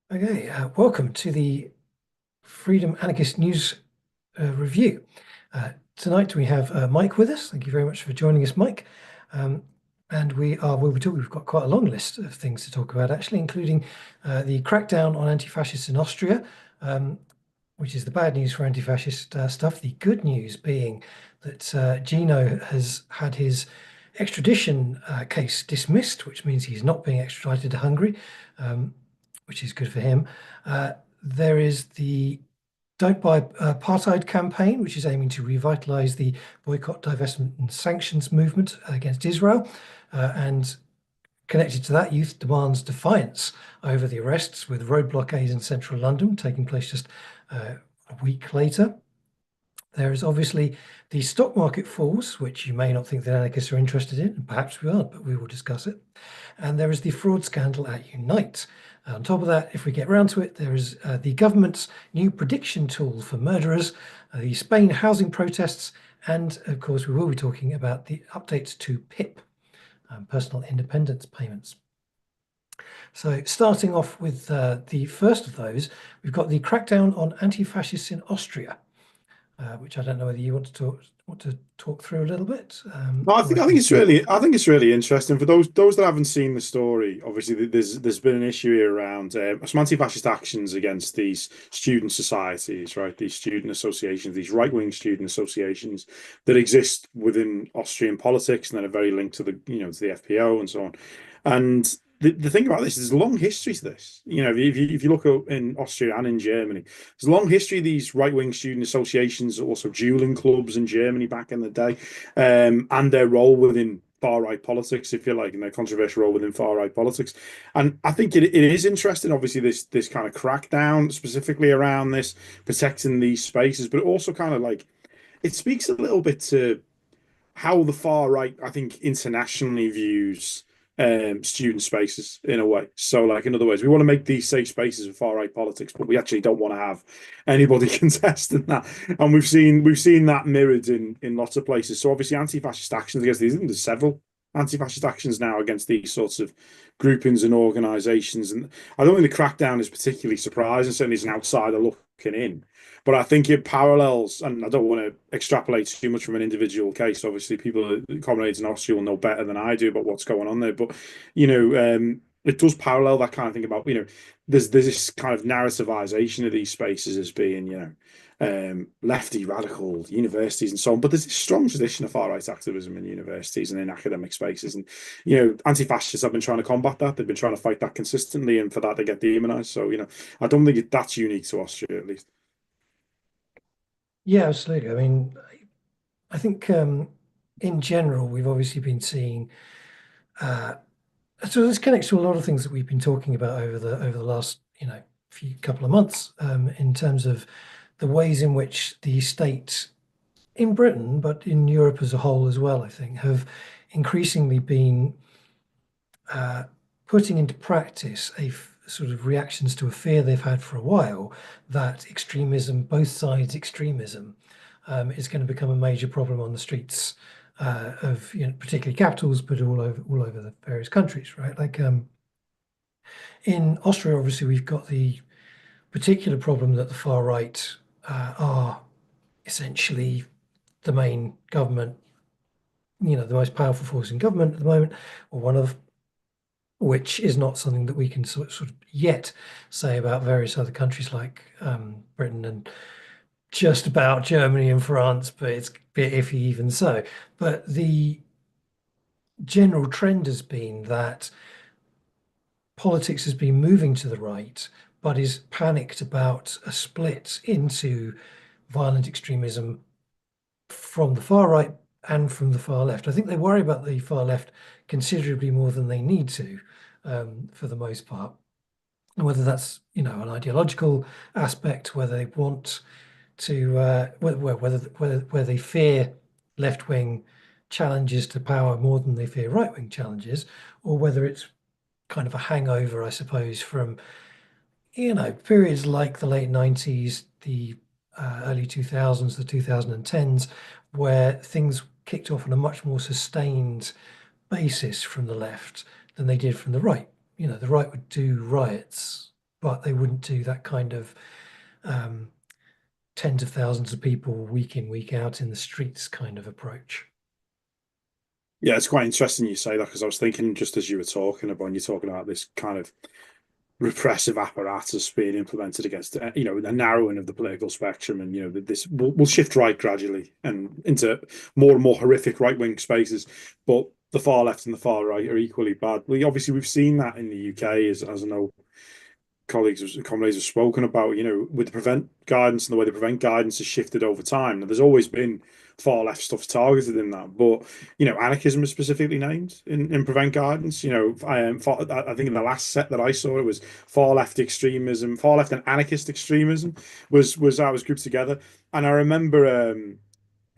Okay, welcome to the Freedom Anarchist News Review. Tonight we have Mike with us. Thank you very much for joining us, Mike. Um, and we've got quite a long list of things to talk about, actually, including the crackdown on anti-fascists in Austria, which is the bad news for anti-fascist stuff. The good news being that Gino has had his extradition case dismissed, which means he's not being extradited to Hungary. Which is good for him. There is the Don't Buy Apartheid campaign, which is aiming to revitalize the boycott, divestment, and sanctions movement against Israel. And connected to that, youth demands defiance over the arrests, with road blockades in central London taking place just a week later. There is obviously the stock market falls, which you may not think that anarchists are interested in, and perhaps we aren't, but we will discuss it. And there is the fraud scandal at Unite. On top of that, if we get round to it, there is the government's new prediction tool for murderers, the Spain housing protests, and of course, we will be talking about the updates to PIP, personal independence payments. So starting off with the first of those, we've got the crackdown on anti-fascists in Austria. Which I don't know whether you want to talk through a little bit. No, I Or I think I think can. it's really I think it's really interesting for those that haven't seen the story. Obviously, there's been an issue here around some anti-fascist actions against these student societies, right? These student associations, these right-wing student associations that exist within Austrian politics, and then are very linked to to the FPO and so on. And the thing about this is there's a long history to this. If you look up in Austria and in Germany, there's a long history of these right-wing student associations, also dueling clubs in Germany back in the day, and their role within far right politics, if you like, and their controversial role within far right politics. And I think it is interesting, obviously, this kind of crackdown specifically around this, protecting these spaces, but also kind of like it speaks a little bit to how the far right, I think, internationally views student spaces in a way. So, like, in other words, we want to make these safe spaces for far right politics, but we actually don't want to have anybody contesting that. And we've seen that mirrored in lots of places. So, obviously, anti-fascist actions against these. I think there's several anti-fascist actions now against these sorts of groupings and organisations. And I don't think the crackdown is particularly surprising. Certainly, as an outsider looking in. But I think it parallels, and I don't want to extrapolate too much from an individual case. Obviously, people, comrades in Austria will know better than I do about what's going on there. But it does parallel that kind of thing about there's this kind of narrativization of these spaces as being lefty radical universities and so on. But there's this strong tradition of far right activism in universities and in academic spaces, and anti-fascists have been trying to combat that. They've been trying to fight that consistently, and for that they get demonized. So I don't think that's unique to Austria, at least. Yeah, absolutely. I mean, I think in general we've obviously been seeing. Uh, so this connects to a lot of things that we've been talking about over the last few couple of months in terms of the ways in which the state in Britain, but in Europe as a whole as well, I think, have increasingly been uh, putting into practice sort of reactions to a fear they've had for a while that extremism, both sides extremism, is going to become a major problem on the streets of particularly capitals, but all over the various countries, right? Like in Austria, obviously, we've got the particular problem that the far right are essentially the main government, the most powerful force in government at the moment, or one of which is not something that we can sort of yet say about various other countries like Britain and just about Germany and France, but it's a bit iffy even so. But the general trend has been that politics has been moving to the right, but is panicked about a split into violent extremism from the far right and from the far left. I think they worry about the far left considerably more than they need to, for the most part. And whether that's an ideological aspect, whether they want to, whether they fear left wing challenges to power more than they fear right wing challenges, or whether it's kind of a hangover, I suppose, from periods like the late 90s, the early 2000s, the 2010s, where things kicked off on a much more sustained basis from the left than they did from the right. The right would do riots but they wouldn't do that kind of um, tens of thousands of people week in, week out in the streets kind of approach. Yeah, it's quite interesting you say that because I was thinking just as you were talking about, when you're talking about this kind of repressive apparatus being implemented against, a narrowing of the political spectrum, and this will shift right gradually and into more and more horrific right wing spaces, but the far left and the far right are equally bad. We've seen that in the UK, as I know comrades have spoken about, with the prevent guidance and the way the prevent guidance has shifted over time. Now, there's always been far left stuff targeted in that, but anarchism is specifically named in prevent guidance. I think in the last set that I saw, it was far left extremism, far left and anarchist extremism was I was grouped together, and I remember.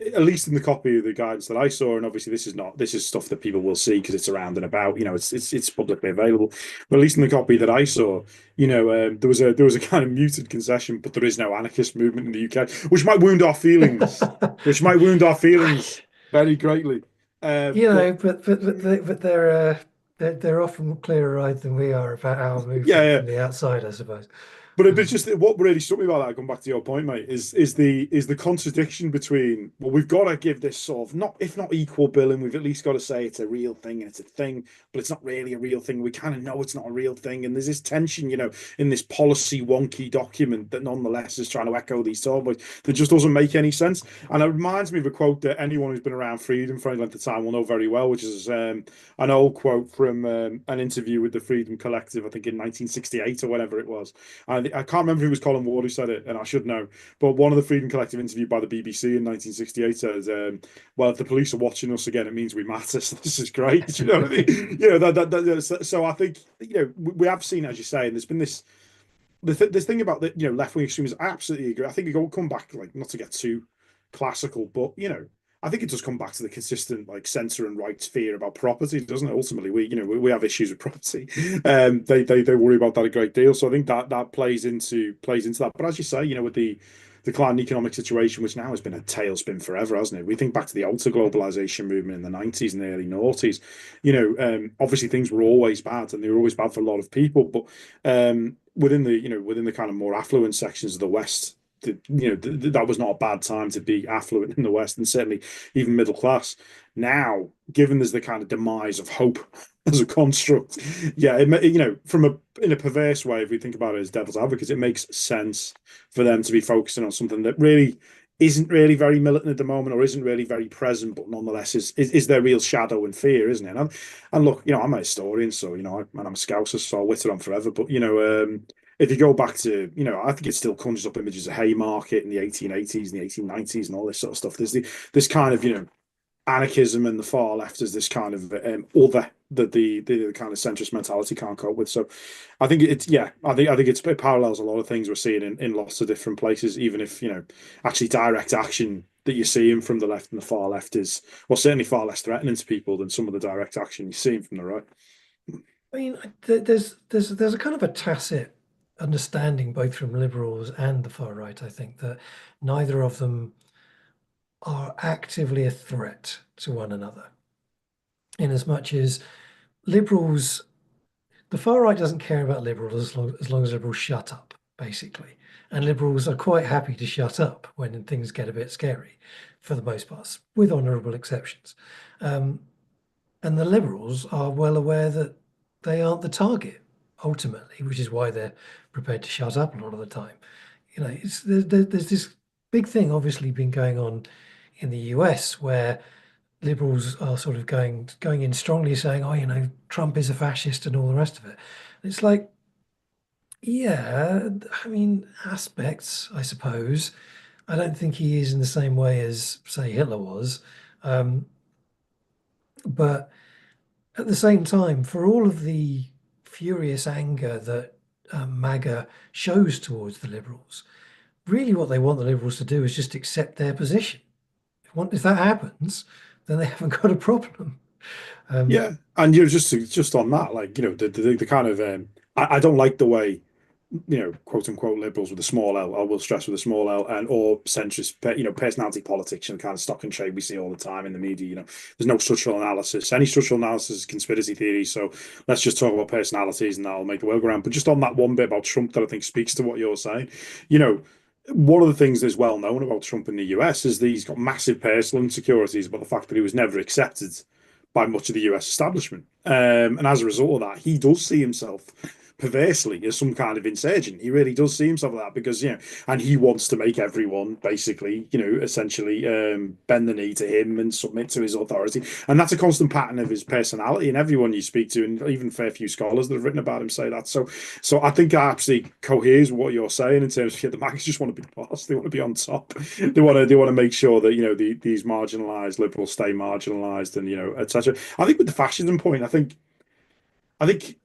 At least in the copy of the guidance that I saw, and obviously this is stuff that people will see because it's around and about, it's publicly available. But at least in the copy that I saw, there was a kind of muted concession, but there is no anarchist movement in the UK, which might wound our feelings, which might wound our feelings very greatly. But They're often clearer eyed than we are about our yeah, movement yeah. from the outside, I suppose. But it's just what really struck me about that, going back to your point, mate, is the contradiction between, well, we've got to give this sort of, not if not equal billing, we've at least got to say it's a real thing and it's a thing, but it's not really a real thing. We kind of know it's not a real thing, and there's this tension, in this policy wonky document that nonetheless is trying to echo these talk that just doesn't make any sense. And it reminds me of a quote that anyone who's been around freedom for any length of time will know very well, which is an old quote from an interview with the Freedom Collective, I think in 1968 or whatever it was. I can't remember if it was Colin Ward who said it, and I should know. But one of the Freedom Collective interviewed by the BBC in 1968 says, "Well, if the police are watching us again, it means we matter. So this is great." You know what I mean? So I think we have seen, as you say, and there's been this thing about the left wing extremism. I absolutely agree. I think you come back, like, not to get too classical, but I think it does come back to the consistent, like, centre and right fear about property, doesn't it? Ultimately, we have issues with property. They worry about that a great deal. So I think that plays into that. But as you say, with the declining economic situation, which now has been a tailspin forever, hasn't it? We think back to the alter globalisation movement in the 90s and the early noughties. Obviously things were always bad, and they were always bad for a lot of people. But within the kind of more affluent sections of the West, that was not a bad time to be affluent in the West, and certainly even middle class. Now, given there's the kind of demise of hope as a construct, yeah, in a perverse way, if we think about it as devil's advocates, it makes sense for them to be focusing on something that really isn't really very militant at the moment, or isn't really very present, but nonetheless is their real shadow and fear, isn't it? And look, I'm a historian, so and I'm a Scouser, so I'll witter on forever. But if you go back to, I think it still conjures up images of Haymarket in the 1880s and the 1890s and all this sort of stuff. There's this kind of, anarchism and the far left as this kind of other that the kind of centrist mentality can't cope with. So I think it parallels a lot of things we're seeing in lots of different places, even if, actually direct action that you're seeing from the left and the far left is, well, certainly far less threatening to people than some of the direct action you're seeing from the right. I mean, there's a kind of a tacit understanding both from liberals and the far right, I think, that neither of them are actively a threat to one another. In as much as liberals, the far right doesn't care about liberals as long as liberals shut up, basically. And liberals are quite happy to shut up when things get a bit scary, for the most part, with honourable exceptions. Um, and the liberals are well aware that they aren't the target ultimately, which is why they're prepared to shut up a lot of the time. There's this big thing obviously been going on in the US where liberals are sort of going in strongly saying, oh, Trump is a fascist and all the rest of it. It's like, yeah, I mean, aspects, I suppose. I don't think he is in the same way as, say, Hitler was. Um, but at the same time, for all of the furious anger that MAGA shows towards the liberals, really what they want the liberals to do is just accept their position. If that happens, then they haven't got a problem. Yeah, and just on that, like, the kind of I don't like the way quote unquote liberals with a small L, I will stress with a small L, and or centrist, personality politics and kind of stock and trade we see all the time in the media. There's no structural analysis. Any structural analysis is conspiracy theory. So let's just talk about personalities and that'll make the world go around. But just on that one bit about Trump that I think speaks to what you're saying, you know, one of the things that's well known about Trump in the US is that he's got massive personal insecurities about the fact that he was never accepted by much of the US establishment. And as a result of that, he does see himself perversely as some kind of insurgent. He really does see himself like that because, and he wants to make everyone basically, essentially bend the knee to him and submit to his authority. And that's a constant pattern of his personality. And everyone you speak to, and even fair few scholars that have written about him say that. So I think that absolutely coheres what you're saying in terms of the Macs just want to be the boss. They want to be on top. They want to make sure that these marginalised liberals stay marginalised and etc. I think with the fascism point, I think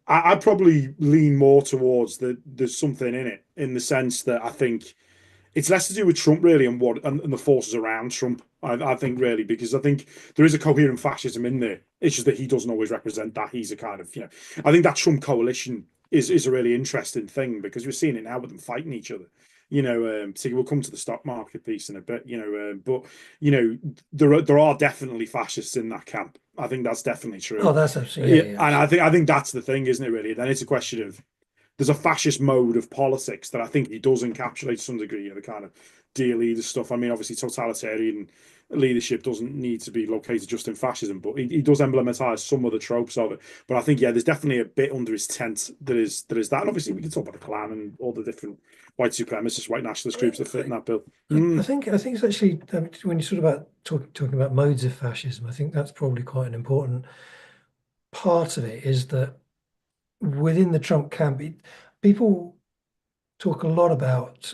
I probably lean more towards there's something in it in the sense that I think it's less to do with Trump really and the forces around Trump. I think really because I think there is a coherent fascism in there. It's just that he doesn't always represent that. He's a kind of I think that Trump coalition is a really interesting thing because we're seeing it now with them fighting each other. So we'll come to the stock market piece in a bit. But there are definitely fascists in that camp. I think that's definitely true. Oh, that's absolutely, yeah, yeah. And I think that's the thing, isn't it? Really, then it's a question of there's a fascist mode of politics that I think he does encapsulate to some degree. The kind of dear leader stuff. I mean, obviously, totalitarian leadership doesn't need to be located just in fascism, but he does emblematize some of the tropes of it. But I think, yeah, there's definitely a bit under his tent that is that. And obviously, we can talk about the Klan and all the different white supremacist, white nationalist groups that fit in that bill. I think it's actually when you sort about talking about modes of fascism, I think that's probably quite an important part of it. Is that within the Trump camp, people talk a lot about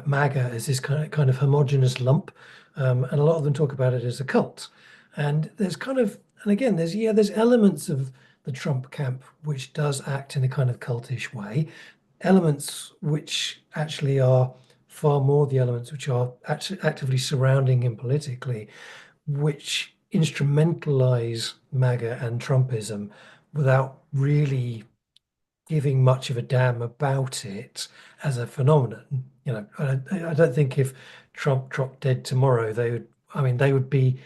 MAGA as this kind of homogenous lump, and a lot of them talk about it as a cult. And and again, there's elements of the Trump camp which does act in a kind of cultish way, elements which actually are far more the elements which are actually actively surrounding him politically, which instrumentalize MAGA and Trumpism without really giving much of a damn about it as a phenomenon. I don't think if Trump dropped dead tomorrow, they would be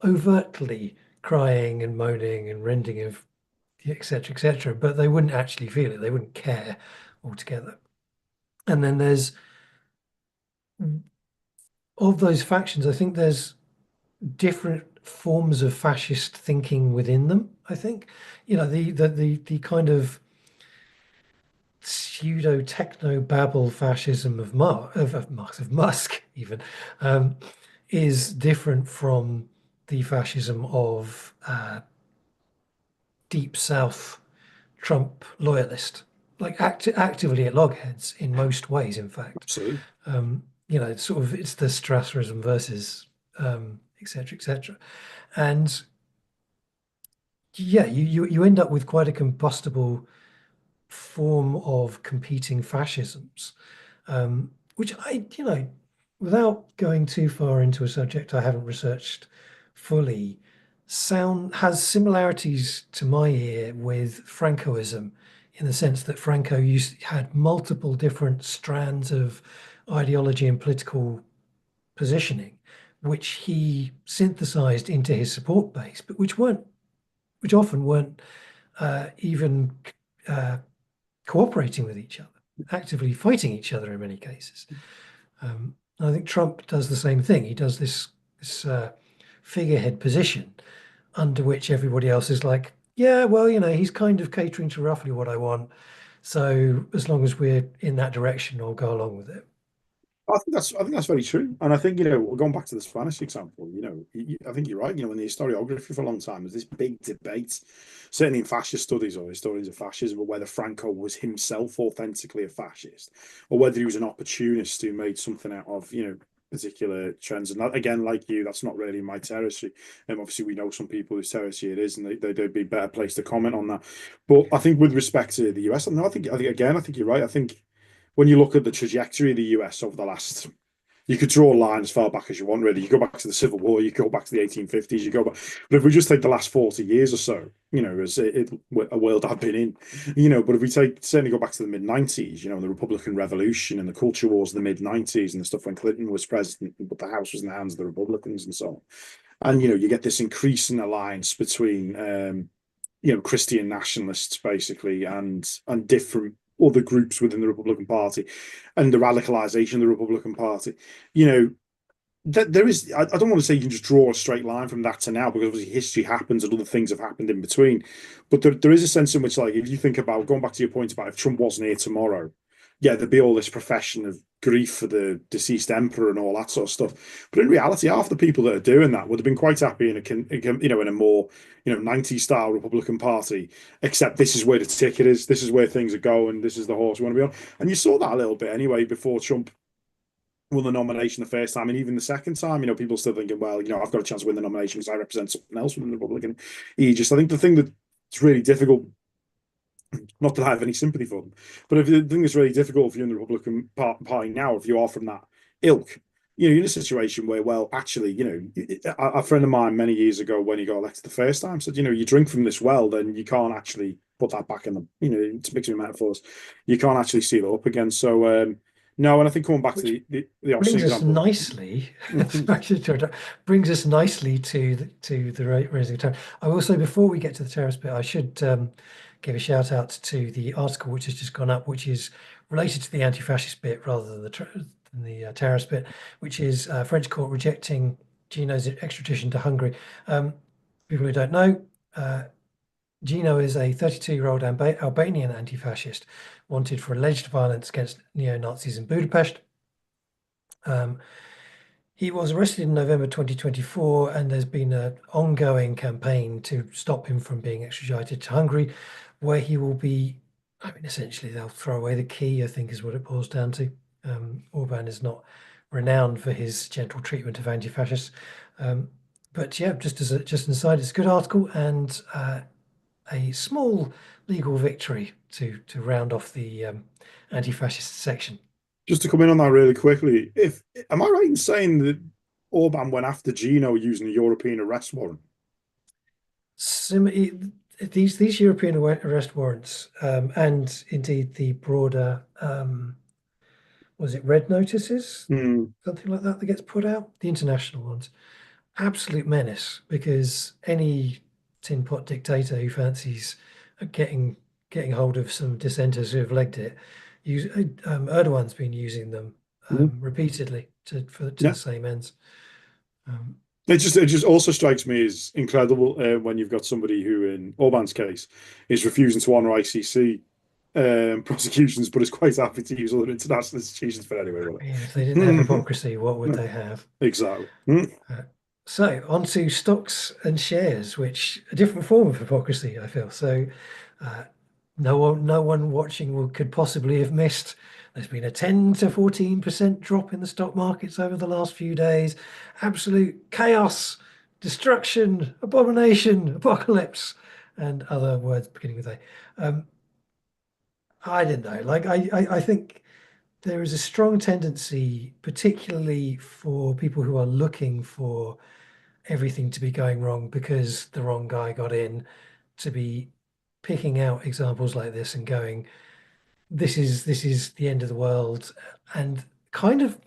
overtly crying and moaning and rending of etc., but they wouldn't actually feel it. They wouldn't care altogether. And then there's of those factions, I think there's different forms of fascist thinking within them. I think, the kind of pseudo techno babble fascism of Musk even is different from the fascism of deep South Trump loyalist, like actively at logheads in most ways. In fact, Absolutely. it's the Strasserism versus etc., and yeah, you end up with quite a combustible form of competing fascisms, which without going too far into a subject I haven't researched fully, has similarities to my ear with Francoism, in the sense that Franco had multiple different strands of ideology and political positioning, which he synthesized into his support base, but which often weren't even cooperating with each other, actively fighting each other in many cases. I think Trump does the same thing. He does this figurehead position under which everybody else is like, yeah, well, he's kind of catering to roughly what I want. So as long as we're in that direction, I'll go along with it. I think that's very true, and I think going back to the Spanish example, I think you're right. In the historiography for a long time, there's this big debate, certainly in fascist studies or historians of fascism, about whether Franco was himself authentically a fascist, or whether he was an opportunist who made something out of particular trends. And that, again, like you, that's not really my territory. And obviously, we know some people whose territory it is, and they'd be better placed to comment on that. But I think with respect to the US, I think you're right. I think when you look at the trajectory of the US over the last You could draw a line as far back as you want, really. You go back to the Civil War, you go back to the 1850s, you go back. But if we just take the last 40 years or so, as a world I've been in, but if we certainly go back to the mid 90s, and the Republican Revolution and the culture wars of the mid 90s and the stuff when Clinton was president, but the House was in the hands of the Republicans and so on. And, you get this increasing alliance between, Christian nationalists basically and different other groups within the Republican Party and the radicalization of the Republican Party. You know, there is, I don't want to say you can just draw a straight line from that to now, because obviously history happens and other things have happened in between. But there is a sense in which, like, if you think about going back to your point about if Trump wasn't here tomorrow, yeah, there'd be all this profession of grief for the deceased emperor and all that sort of stuff. But in reality, half the people that are doing that would have been quite happy in a more 90s style Republican Party. Except this is where the ticket is, this is where things are going, this is the horse we want to be on. And you saw that a little bit anyway before Trump won the nomination the first time, and even the second time, people still thinking, well, I've got a chance to win the nomination because I represent something else within the Republican aegis. I think the thing that's really difficult, not that I have any sympathy for them, but if the thing that's really difficult for you in the Republican Party now, if you are from that ilk, you're in a situation where, well, actually, a friend of mine many years ago, when he got elected the first time, said, you drink from this well, then you can't actually put that back in the, to mix with metaphors, you can't actually seal it up again. So, no, and I think coming back Which to the Austrian brings us example. nicely, brings us nicely to the raising of tariff. I will say, before we get to the tariffs bit, I should give a shout out to the article which has just gone up, which is related to the anti-fascist bit rather than the tariffs bit, which is French court rejecting Gino's extradition to Hungary. People who don't know, Gino is a 32-year-old Albanian anti-fascist wanted for alleged violence against neo-Nazis in Budapest. He was arrested in November 2024, and there's been an ongoing campaign to stop him from being extradited to Hungary, where he will be, essentially they'll throw away the key, I think is what it boils down to. Orban is not renowned for his gentle treatment of anti-fascists. But yeah, just an aside, it's a good article and a small legal victory to round off the anti-fascist section. Just to come in on that really quickly, am I right in saying that Orban went after Gino using a European arrest warrant? These European arrest warrants, and indeed the broader, was it red notices, something like that gets put out, the international ones, absolute menace, because any tin pot dictator who fancies getting hold of some dissenters who have legged it, Erdogan's been using them repeatedly to the same ends. It just also strikes me as incredible when you've got somebody who, in Orban's case, is refusing to honour ICC prosecutions, but is quite happy to use other international institutions for anyway. Yeah, if they didn't have hypocrisy, what would they have? Exactly. So on to stocks and shares, which a different form of hypocrisy, I feel. So no one watching could possibly have missed. There's been a 10 to 14% drop in the stock markets over the last few days. Absolute chaos, destruction, abomination, apocalypse, and other words beginning with A. I don't know. Like I think there is a strong tendency, particularly for people who are looking for everything to be going wrong because the wrong guy got in, to be picking out examples like this and going, this is the end of the world, and kind of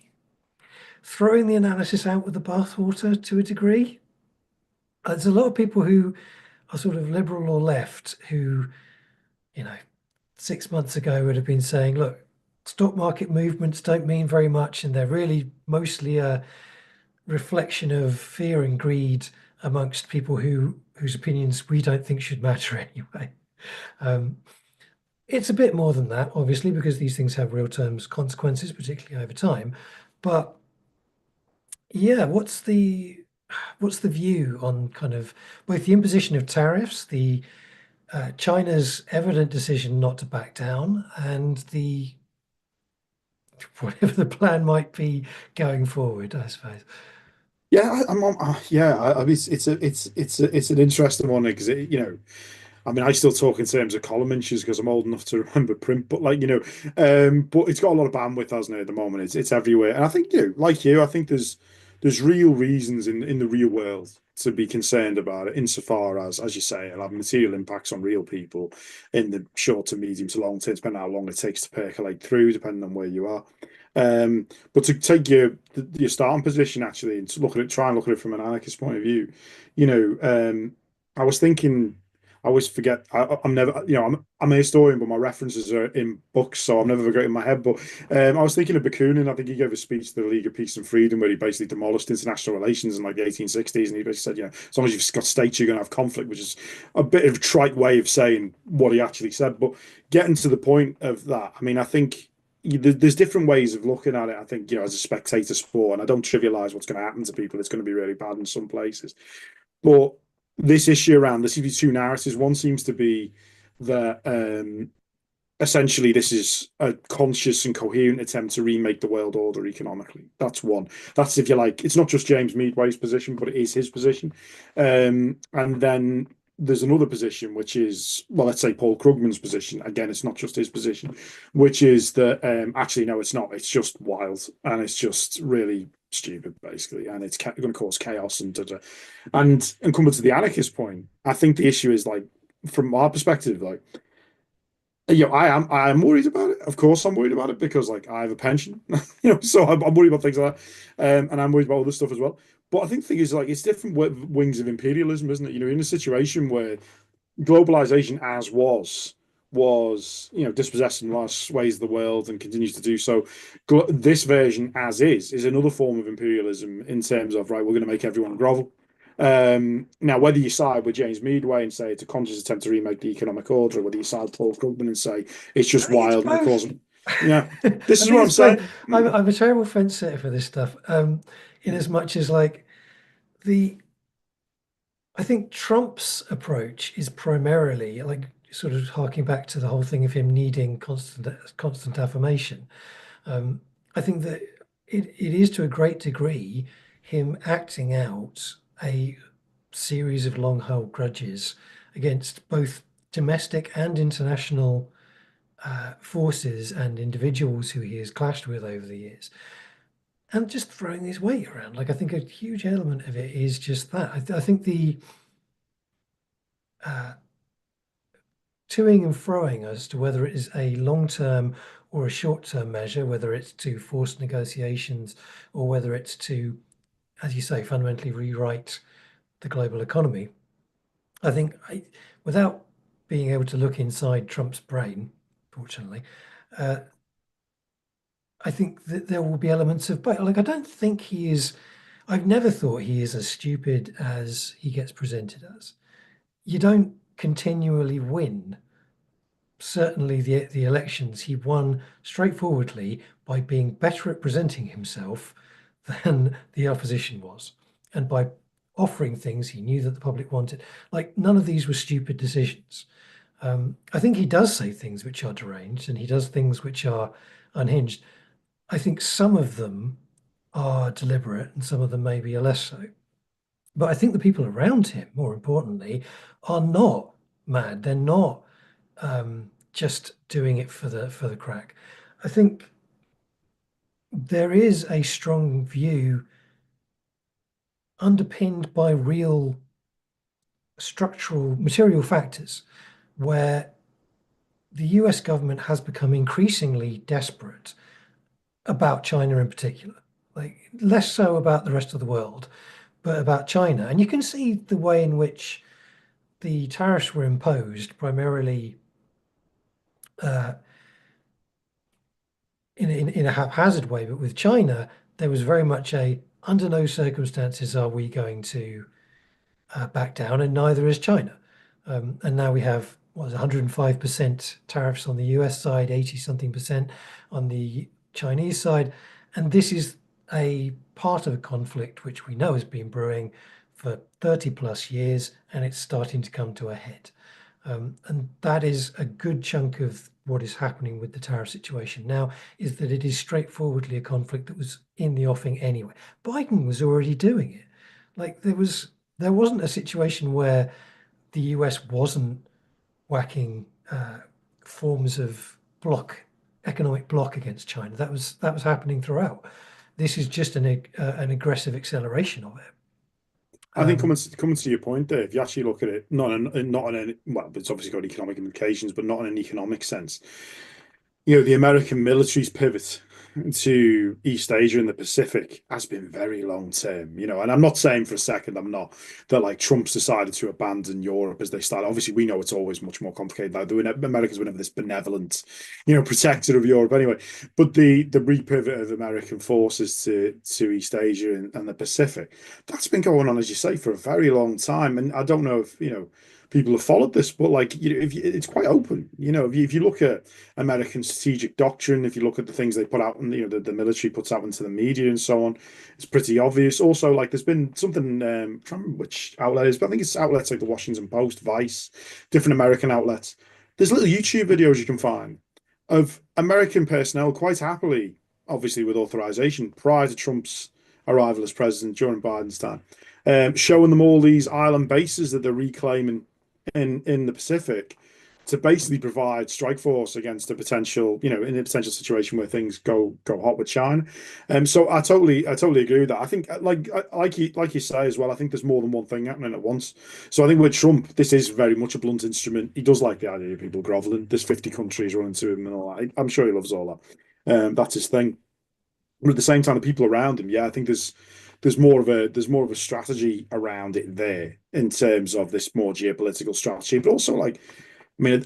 throwing the analysis out with the bathwater to a degree. There's a lot of people who are sort of liberal or left who, 6 months ago would have been saying, look, stock market movements don't mean very much, and they're really mostly a reflection of fear and greed amongst people whose opinions we don't think should matter anyway. It's a bit more than that, obviously, because these things have real terms consequences, particularly over time. But yeah, what's the view on kind of both the imposition of tariffs, the China's evident decision not to back down, and the whatever the plan might be going forward, I suppose. Yeah, I'm on. Yeah, I mean, it's an interesting one because I mean, I still talk in terms of column inches because I'm old enough to remember print, but like, but it's got a lot of bandwidth, hasn't it, at the moment? It's everywhere. And I think, like you, I think there's real reasons in the real world to be concerned about it, insofar as you say, it'll have material impacts on real people in the short to medium to long term, depending on how long it takes to percolate through, depending on where you are. But to take your starting position actually and to try and look at it from an anarchist point of view, you know, I was thinking, I always forget. I'm never, I'm a historian, but my references are in books, so I'm never got it in my head. But I was thinking of Bakunin. I think he gave a speech to the League of Peace and Freedom where he basically demolished international relations in like the 1860s, and he basically said, as long as you've got states, you're going to have conflict, which is a bit of a trite way of saying what he actually said. But getting to the point of that, I mean, I think there's different ways of looking at it. I think, as a spectator sport, and I don't trivialize what's going to happen to people. It's going to be really bad in some places. But this issue around the CV2 narratives, one seems to be that essentially this is a conscious and coherent attempt to remake the world order economically. That's one. That's, if you like, it's not just James Meadway's position, but it is his position. And then there's another position, which is, well, let's say Paul Krugman's position. Again, it's not just his position, which is that actually, no, it's not. It's just wild and it's just really stupid, basically, and it's going to cause chaos and and coming to the anarchist point, I think the issue is like from our perspective, like I am worried about it. Of course, I'm worried about it because like I have a pension, so I'm worried about things like that, and I'm worried about other stuff as well. But I think the thing is like it's different wings of imperialism, isn't it? In a situation where globalization as was dispossessing large ways of the world and continues to do so. This version as is another form of imperialism in terms of, right, we're going to make everyone grovel. Now, whether you side with James Meadway and say it's a conscious attempt to remake the economic order, or whether you side with Paul Krugman and say it's I just think it's wild and it both. causes, yeah, I this is think what I'm it's both. saying. I'm a terrible fence sitter for this stuff. In as much as like the I think Trump's approach is primarily like sort of harking back to the whole thing of him needing constant affirmation. Um, I think that it is to a great degree him acting out a series of long-held grudges against both domestic and international forces and individuals who he has clashed with over the years, and just throwing his weight around. Like I think a huge element of it is just that. I think the uh, toing and froing as to whether it is a long-term or a short-term measure, whether it's to force negotiations or whether it's to, as you say, fundamentally rewrite the global economy. I think without being able to look inside Trump's brain, fortunately, uh, I think that there will be elements of both. Like, I don't think he is, I've never thought he is as stupid as he gets presented as. You don't continually win. Certainly, the elections he won straightforwardly by being better at presenting himself than the opposition was, and by offering things he knew that the public wanted. Like none of these were stupid decisions. I think he does say things which are deranged, and he does things which are unhinged. I think some of them are deliberate, and some of them maybe are less so. But I think the people around him, more importantly, are not mad. They're not just doing it for the crack. I think there is a strong view underpinned by real structural material factors where the US government has become increasingly desperate about China in particular, like less so about the rest of the world, but about China. And you can see the way in which the tariffs were imposed primarily uh, in a haphazard way, but with China, there was very much a under no circumstances are we going to back down, and neither is China. And now we have what was 105% tariffs on the US side, 80 something percent on the Chinese side. And this is a part of a conflict which we know has been brewing for 30 plus years, and it's starting to come to a head. And that is a good chunk of what is happening with the tariff situation now, is that it is straightforwardly a conflict that was in the offing anyway. Biden was already doing it. Like there wasn't a situation where the US wasn't whacking forms of economic block against China. That was happening throughout. This is just an aggressive acceleration of it. I think Um, coming to your point there, if you actually look at it, not on an well, it's obviously got economic implications, but not in an economic sense. The American military's pivot to East Asia and the Pacific has been very long term, and I'm not saying for a second I'm not that like Trump's decided to abandon Europe as they start. Obviously, we know it's always much more complicated. Like Americans were never this benevolent, protector of Europe anyway. But the repivot of American forces to East Asia and the Pacific, that's been going on, as you say, for a very long time. And I don't know if people have followed this, but like it's quite open. If you look at American strategic doctrine, if you look at the things they put out and the military puts out into the media and so on, it's pretty obvious. Also, like there's been something I can't remember which outlet it is, but I think it's outlets like the Washington Post, Vice, different American outlets. There's little YouTube videos you can find of American personnel quite happily, obviously with authorization, prior to Trump's arrival as president during Biden's time, showing them all these island bases that they're reclaiming in the Pacific to basically provide strike force against a potential, in a potential situation where things go hot with China. So I totally agree with that. I think like you say as well, I think there's more than one thing happening at once. So I think with Trump, this is very much a blunt instrument. He does like the idea of people groveling. There's 50 countries running to him and all that. I'm sure he loves all that. That's his thing. But at the same time, the people around him, yeah, I think there's more of a strategy around it there in terms of this more geopolitical strategy, but also like I mean,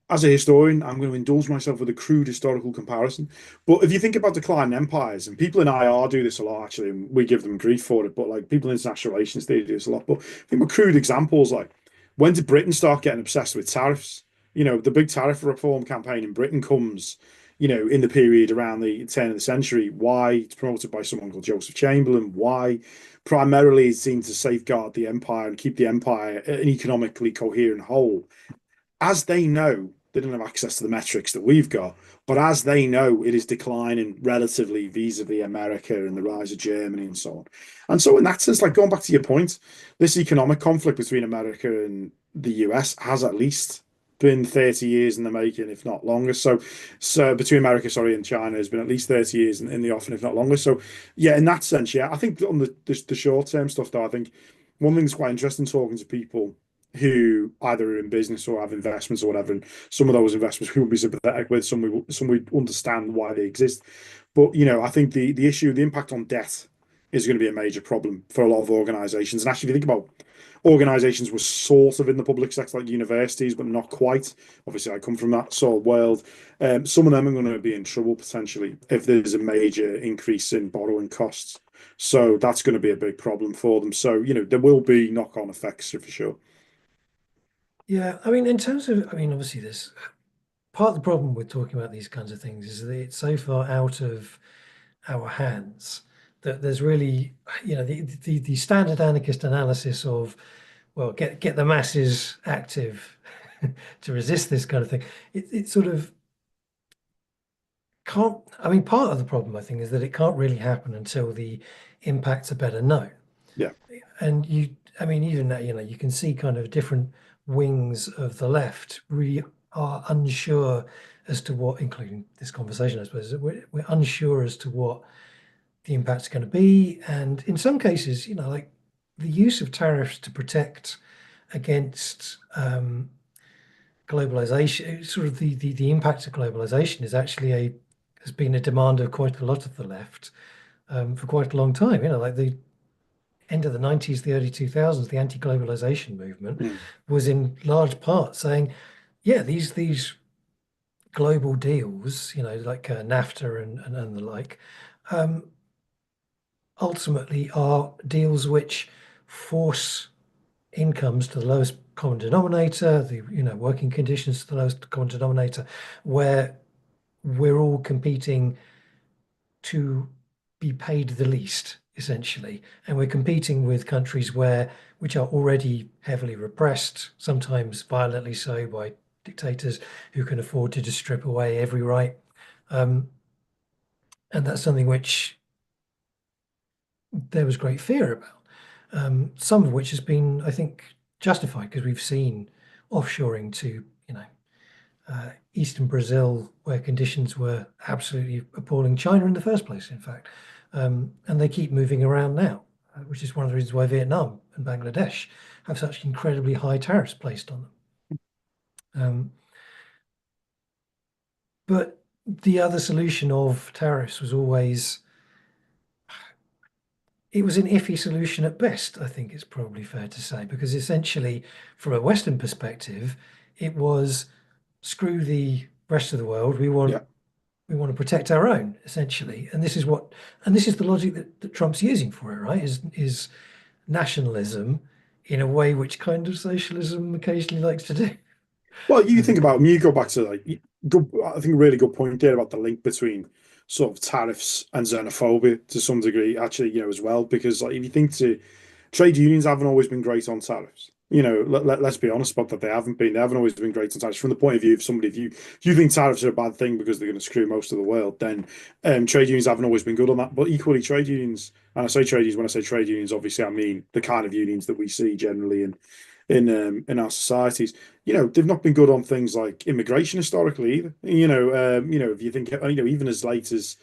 as a historian, I'm going to indulge myself with a crude historical comparison. But if you think about declining empires, and people in IR do this a lot, actually, and we give them grief for it, but like people in international relations, they do this a lot. But think of crude examples like when did Britain start getting obsessed with tariffs? The big tariff reform campaign in Britain comes, in the period around the turn of the century. Why? It's promoted by someone called Joseph Chamberlain. Why? Primarily, it seemed to safeguard the empire and keep the empire an economically coherent whole. As they know, they don't have access to the metrics that we've got, but as they know, it is declining relatively vis-a-vis America and the rise of Germany and so on. And so, in that sense, like going back to your point, this economic conflict between America and the US has at least been 30 years in the making, if not longer. So between America, sorry, and China has been at least 30 years in the offing, if not longer. So, yeah, in that sense, yeah, I think on the short term stuff, though, I think one thing that's quite interesting talking to people who either are in business or have investments or whatever, and some of those investments we will be sympathetic with, some we understand why they exist. But I think the impact on debt is going to be a major problem for a lot of organizations. And actually, if you think about organizations were sort of in the public sector, like universities, but not quite. Obviously, I come from that sort of world. Some of them are going to be in trouble potentially if there's a major increase in borrowing costs. So that's going to be a big problem for them. So, there will be knock-on effects for sure. yeah, I mean, in terms of, I mean, obviously, this part of the problem with talking about these kinds of things is that it's so far out of our hands that there's really, the standard anarchist analysis of, well, get the masses active to resist this kind of thing. It sort of can't. I mean, part of the problem I think is that it can't really happen until the impacts are better known. Yeah. And I mean, even that, you can see kind of different wings of the left really are unsure as to what, including this conversation, I suppose, we're unsure as to what the impact's going to be. And in some cases, like the use of tariffs to protect against globalization, sort of the impact of globalization has been a demand of quite a lot of the left for quite a long time. Like the end of the 90s, the early 2000s, the anti-globalization movement Mm. was in large part saying, yeah, these global deals, like NAFTA and the like, um, ultimately are deals which force incomes to the lowest common denominator, the working conditions to the lowest common denominator, where we're all competing to be paid the least, essentially. And we're competing with countries which are already heavily repressed, sometimes violently so by dictators who can afford to just strip away every right. Um, and that's something which there was great fear about, some of which has been, I think, justified because we've seen offshoring to, eastern Brazil, where conditions were absolutely appalling. China in the first place, in fact. And they keep moving around now, which is one of the reasons why Vietnam and Bangladesh have such incredibly high tariffs placed on them. But the other solution of tariffs was always, it was an iffy solution at best, I think it's probably fair to say, because essentially, from a Western perspective, it was screw the rest of the world. Yeah. We want to protect our own, essentially. And this is the logic that Trump's using for it, right? Is nationalism in a way which kind of socialism occasionally likes to do. Well, you think about, you go back to like, I think a really good point there about the link between sort of tariffs and xenophobia to some degree, actually, as well, because like if you think to trade unions haven't always been great on tariffs. Let's be honest about that. They haven't been. They haven't always been great on tariffs. From the point of view of somebody, if you think tariffs are a bad thing because they're going to screw most of the world, then trade unions haven't always been good on that. But equally, trade unions, and I say trade unions, when I say trade unions, obviously I mean the kind of unions that we see generally in our societies. They've not been good on things like immigration historically either. If you think, even as late as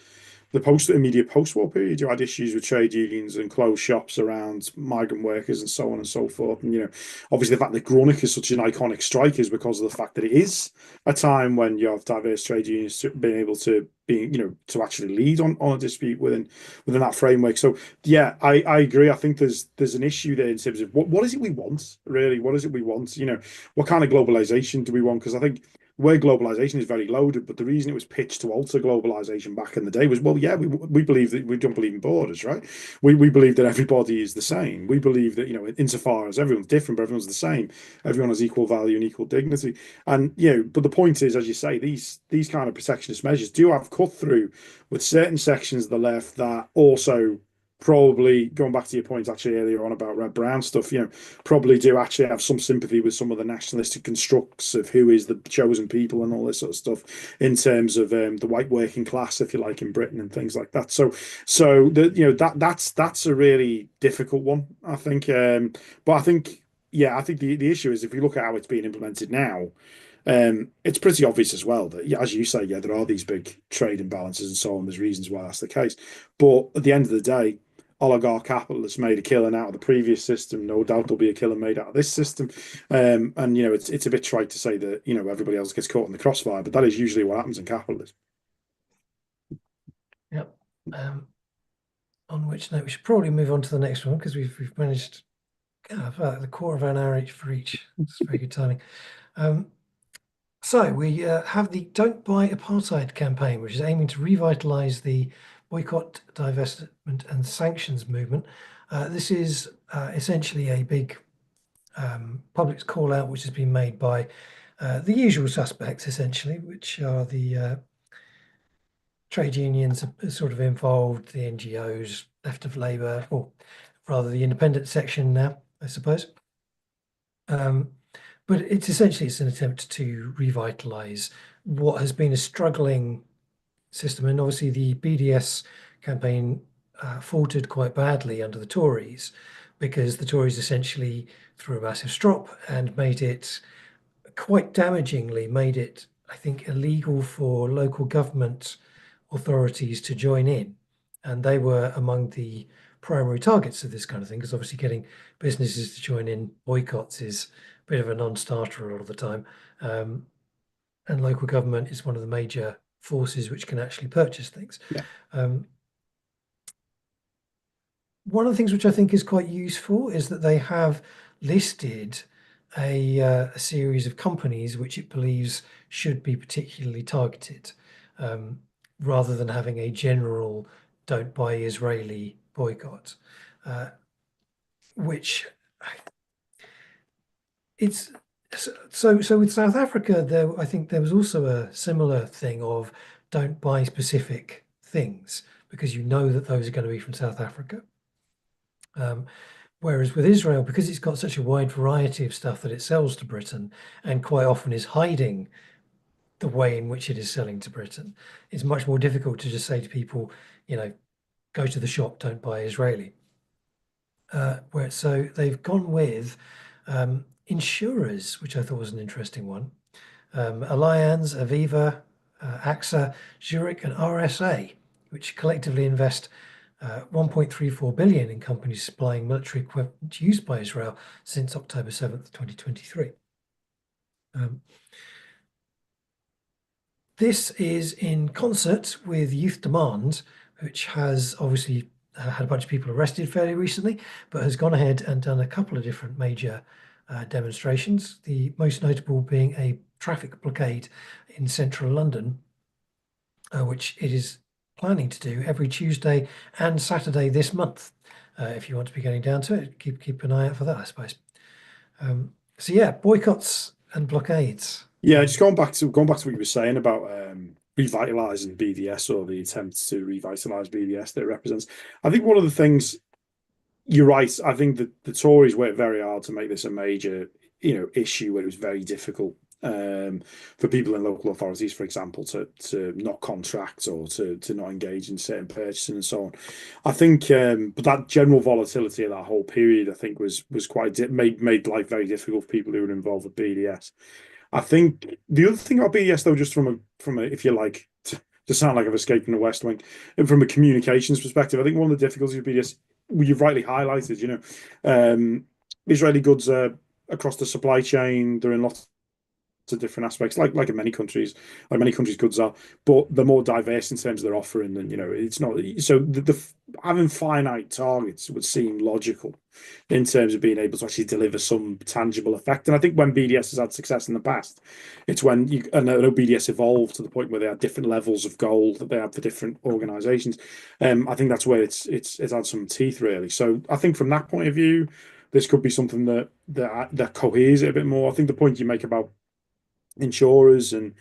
the immediate post-war period, you had issues with trade unions and closed shops around migrant workers and so on and so forth. And obviously the fact that Grunik is such an iconic strike is because of the fact that it is a time when you have diverse trade unions being able to to actually lead on a dispute within that framework. So yeah, I agree. I think there's an issue there in terms of what is it we want, really? What is it we want? What kind of globalization do we want? Because I think where globalization is very loaded, but the reason it was pitched to alter globalization back in the day was, well, yeah, we believe that we don't believe in borders, right? We believe that everybody is the same. We believe that, insofar as everyone's different, but everyone's the same. Everyone has equal value and equal dignity. And, but the point is, as you say, these kind of protectionist measures do have cut through with certain sections of the left that also probably, going back to your point actually earlier on about red brown stuff, probably do actually have some sympathy with some of the nationalistic constructs of who is the chosen people and all this sort of stuff in terms of the white working class, if you like, in Britain and things like that. So that's a really difficult one, I think. But I think, yeah, I think the issue is if you look at how it's being implemented now, it's pretty obvious as well that, yeah, as you say, yeah, there are these big trade imbalances and so on. There's reasons why that's the case. But at the end of the day, oligarch capitalists made a killing out of the previous system. No doubt there'll be a killing made out of this system. And it's a bit trite to say that everybody else gets caught in the crossfire, but that is usually what happens in capitalism. Yep. On which note, we should probably move on to the next one because we've managed the quarter of an hour each for each. It's very good timing. So we have the Don't Buy Apartheid campaign, which is aiming to revitalise the boycott, divestment and sanctions movement. This is essentially a big public call out which has been made by the usual suspects, essentially, which are the trade unions are sort of involved, the NGOs, left of Labour, or rather the independent section now, I suppose. But it's an attempt to revitalise what has been a struggling system. And obviously the BDS campaign faltered quite badly under the Tories because the Tories essentially threw a massive strop and made it quite damagingly, I think, illegal for local government authorities to join in. And they were among the primary targets of this kind of thing, because obviously getting businesses to join in boycotts is a bit of a non-starter a lot of the time. And local government is one of the major forces which can actually purchase things. Yeah. One of the things which I think is quite useful is that they have listed a series of companies which it believes should be particularly targeted, rather than having a general "don't buy Israeli" boycott, which it's so with South Africa, I think there was also a similar thing of don't buy specific things because you know that those are going to be from South Africa. Whereas with Israel, because it's got such a wide variety of stuff that it sells to Britain and quite often is hiding the way in which it is selling to Britain, it's much more difficult to just say to people, go to the shop, don't buy Israeli. So they've gone with insurers, which I thought was an interesting one. Allianz, Aviva, AXA, Zurich, and RSA, which collectively invest 1.34 billion in companies supplying military equipment used by Israel since October 7th, 2023. This is in concert with Youth Demand, which has obviously had a bunch of people arrested fairly recently, but has gone ahead and done a couple of different major demonstrations, the most notable being a traffic blockade in central London, which it is planning to do every Tuesday and Saturday this month. If you want to be getting down to it, keep an eye out for that, I suppose. So yeah, boycotts and blockades. Yeah, just going back to what you were saying about revitalizing BDS, or the attempt to revitalize BDS that it represents. I think one of the things, you're right. I think that the Tories worked very hard to make this a major, issue where it was very difficult for people in local authorities, for example, to not contract, or to not engage in certain purchasing and so on. I think, but that general volatility of that whole period, I think, was quite made life very difficult for people who were involved with BDS. I think the other thing about BDS, though, just from a if you like, to sound like I've escaped from the West Wing, and from a communications perspective, I think one of the difficulties with BDS, you've rightly highlighted, Israeli goods across the supply chain, they're in lots of different aspects, like in many countries, like many countries' goods are, but they're more diverse in terms of their offering. And it's not so the having finite targets would seem logical in terms of being able to actually deliver some tangible effect. And I think when BDS has had success in the past, it's when and I know BDS evolved to the point where they had different levels of goal that they had for different organisations. I think that's where it's had some teeth, really. So I think from that point of view, this could be something that coheres it a bit more. I think the point you make about insurers and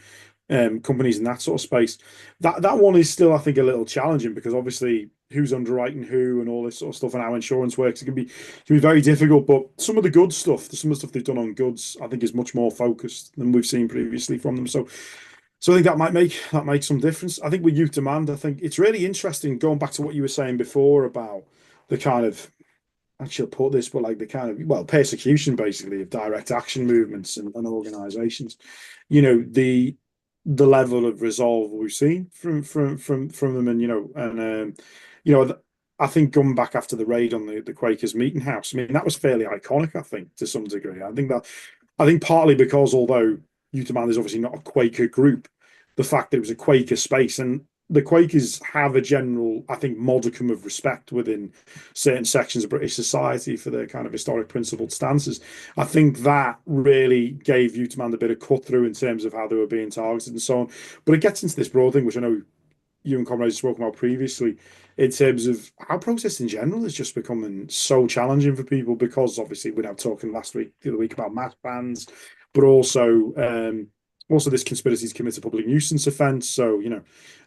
companies in that sort of space, that one is still, I think, a little challenging, because obviously who's underwriting who and all this sort of stuff, and how insurance works, it can be very difficult. But some of the good stuff, some of the stuff they've done on goods, I think, is much more focused than we've seen previously from them. So I think that make some difference. I think with youth demand, I think it's really interesting, going back to what you were saying before about the kind of, actually put this, but like the kind of, well, persecution basically of direct action movements and organizations. The level of resolve we've seen from them, and I think going back after the raid on the Quakers meeting house, I mean, that was fairly iconic, I think, to some degree. I think partly because, although Youth Demand is obviously not a Quaker group, the fact that it was a Quaker space, and the Quakers have a general, I think, modicum of respect within certain sections of British society for their kind of historic principled stances. I think that really gave Youth Demand a bit of cut through in terms of how they were being targeted and so on. But it gets into this broad thing, which I know you and comrades have spoken about previously, in terms of how protest in general is just becoming so challenging for people, because obviously we're now talking the other week about mass bans, but also this conspiracy to commit a public nuisance offence. So,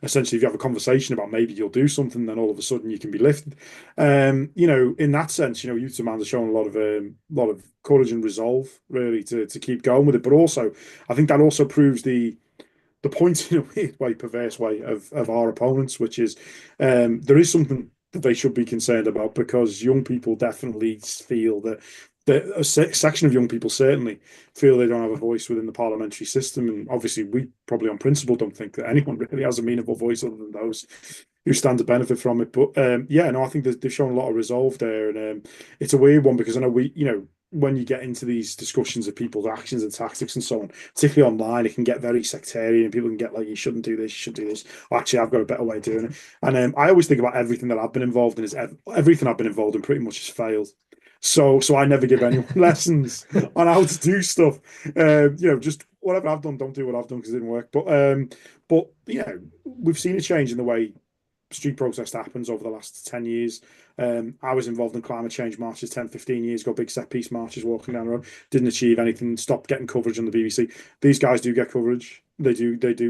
essentially, if you have a conversation about maybe you'll do something, then all of a sudden you can be lifted. In that sense, Youth Demand has shown a lot of courage and resolve, really, to keep going with it. But also, I think that also proves the point, in a weird way, perverse way, of our opponents, which is there is something that they should be concerned about, because young people definitely feel that a section of young people certainly feel they don't have a voice within the parliamentary system. And obviously, we probably on principle don't think that anyone really has a meaningful voice other than those who stand to benefit from it. But I think they've shown a lot of resolve there. And it's a weird one, because I know when you get into these discussions of people's actions and tactics and so on, particularly online, it can get very sectarian. People can get like, you shouldn't do this, you should do this. Or, actually, I've got a better way of doing it. And I always think about everything that I've been involved in, is everything I've been involved in pretty much has failed. So I never give anyone lessons on how to do stuff. Just whatever I've done, don't do what I've done because it didn't work. But we've seen a change in the way street protest happens over the last 10 years. I was involved in climate change marches 10, 15 years ago, big set piece marches walking down the road, didn't achieve anything, stopped getting coverage on the BBC. These guys do get coverage. They do get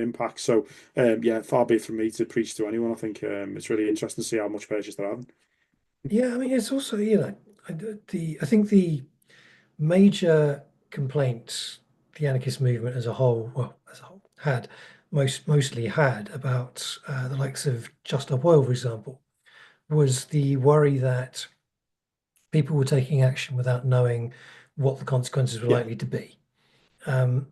impact. So far be it from me to preach to anyone. I think it's really interesting to see how much purchase they're having. Yeah, I mean, it's also, I think the major complaints the anarchist movement as a whole, had mostly had about the likes of Just Stop Oil, for example, was the worry that people were taking action without knowing what the consequences were Yeah, likely to be. Um,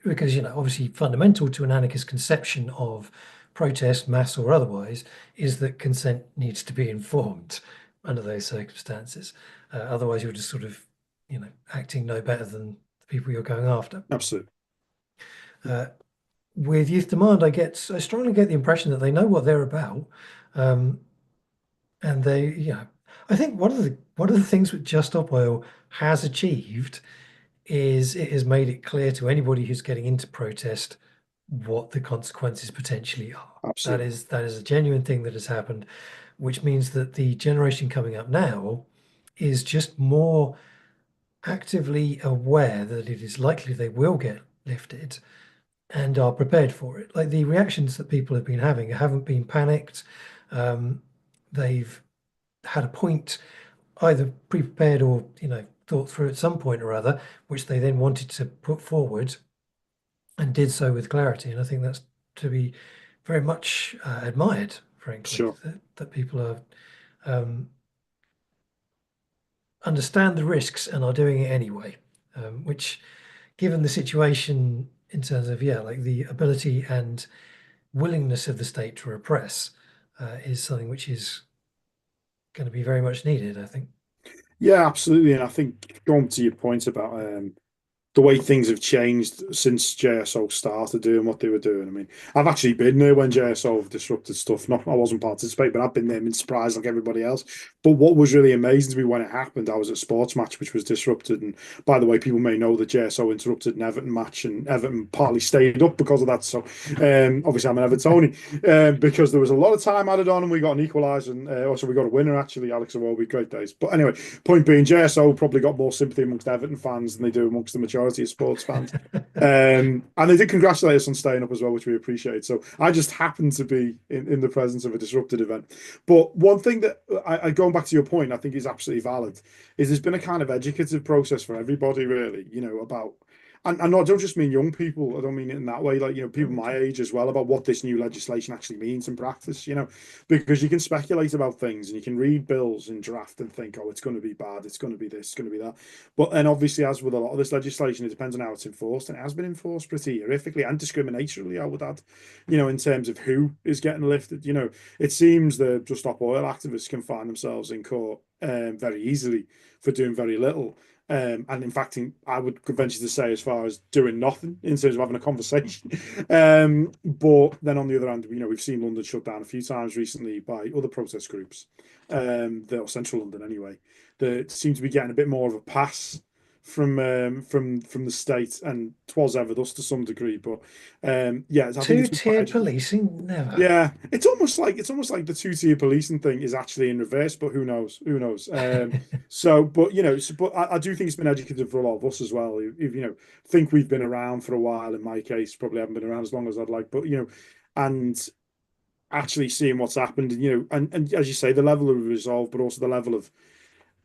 because, obviously fundamental to an anarchist conception of protest, mass or otherwise, is that consent needs to be informed under those circumstances. Otherwise, you're just sort of, acting no better than the people you're going after. absolutely. Uh, with youth demand, I strongly get the impression that they know what they're about, um, and I think one of the things that Just Stop Oil has achieved is it has made it clear to anybody who's getting into protest what the consequences potentially are. That Absolutely. is that is a genuine thing that has happened, which means that the generation coming up now is just more actively aware that it is likely they will get lifted and are prepared for it. Like the reactions that people have been having haven't been panicked. They've had a point either pre-prepared or thought through at some point or other, which they then wanted to put forward and did so with clarity. And I think that's to be very much admired, frankly, Sure. that people are understand the risks and are doing it anyway. Which, given the situation in terms of like the ability and willingness of the state to repress, is something which is going to be very much needed, I think. Yeah, absolutely. And I think going to your point about the way things have changed since JSO started doing what they were doing. I mean, I've actually been there when JSO have disrupted stuff. Not, I wasn't participating, but I've been there and been surprised like everybody else. But what was really amazing to me when it happened, I was at a sports match which was disrupted. And by the way, people may know the JSO interrupted an Everton match, and Everton partly stayed up because of that. So obviously, I'm an Evertonian because there was a lot of time added on, and we got an equaliser, and also we got a winner actually, Alex Iwobi, great days. But anyway, point being, JSO probably got more sympathy amongst Everton fans than they do amongst the majority of sports fans. And they did congratulate us on staying up as well, which we appreciate. So I just happened to be in the presence of a disrupted event. But one thing that going back to your point, I think is absolutely valid, is there's been a kind of educative process for everybody, really, about and I don't just mean young people. I don't mean it in that way. Like, people my age as well, about what this new legislation actually means in practice, because you can speculate about things and you can read bills and draft and think, oh, it's going to be bad. It's going to be this, it's going to be that. But then obviously, as with a lot of this legislation, it depends on how it's enforced. And it has been enforced pretty horrifically and discriminatorily, I would add, in terms of who is getting lifted. It seems the Just Stop Oil activists can find themselves in court very easily for doing very little. And in fact, I would venture to say as far as doing nothing in terms of having a conversation. But then on the other hand, we've seen London shut down a few times recently by other protest groups, or central London anyway, that seem to be getting a bit more of a pass from the state, and 'twas ever thus to some degree. But yeah, I think it's been quite Two-tiered educated. policing, never. Yeah, it's almost like the two-tier policing thing is actually in reverse, but who knows? Who knows? So, but but I do think it's been educative for a lot of us as well. If think we've been around for a while. In my case, probably haven't been around as long as I'd like, but and actually seeing what's happened, and as you say, the level of resolve, but also the level of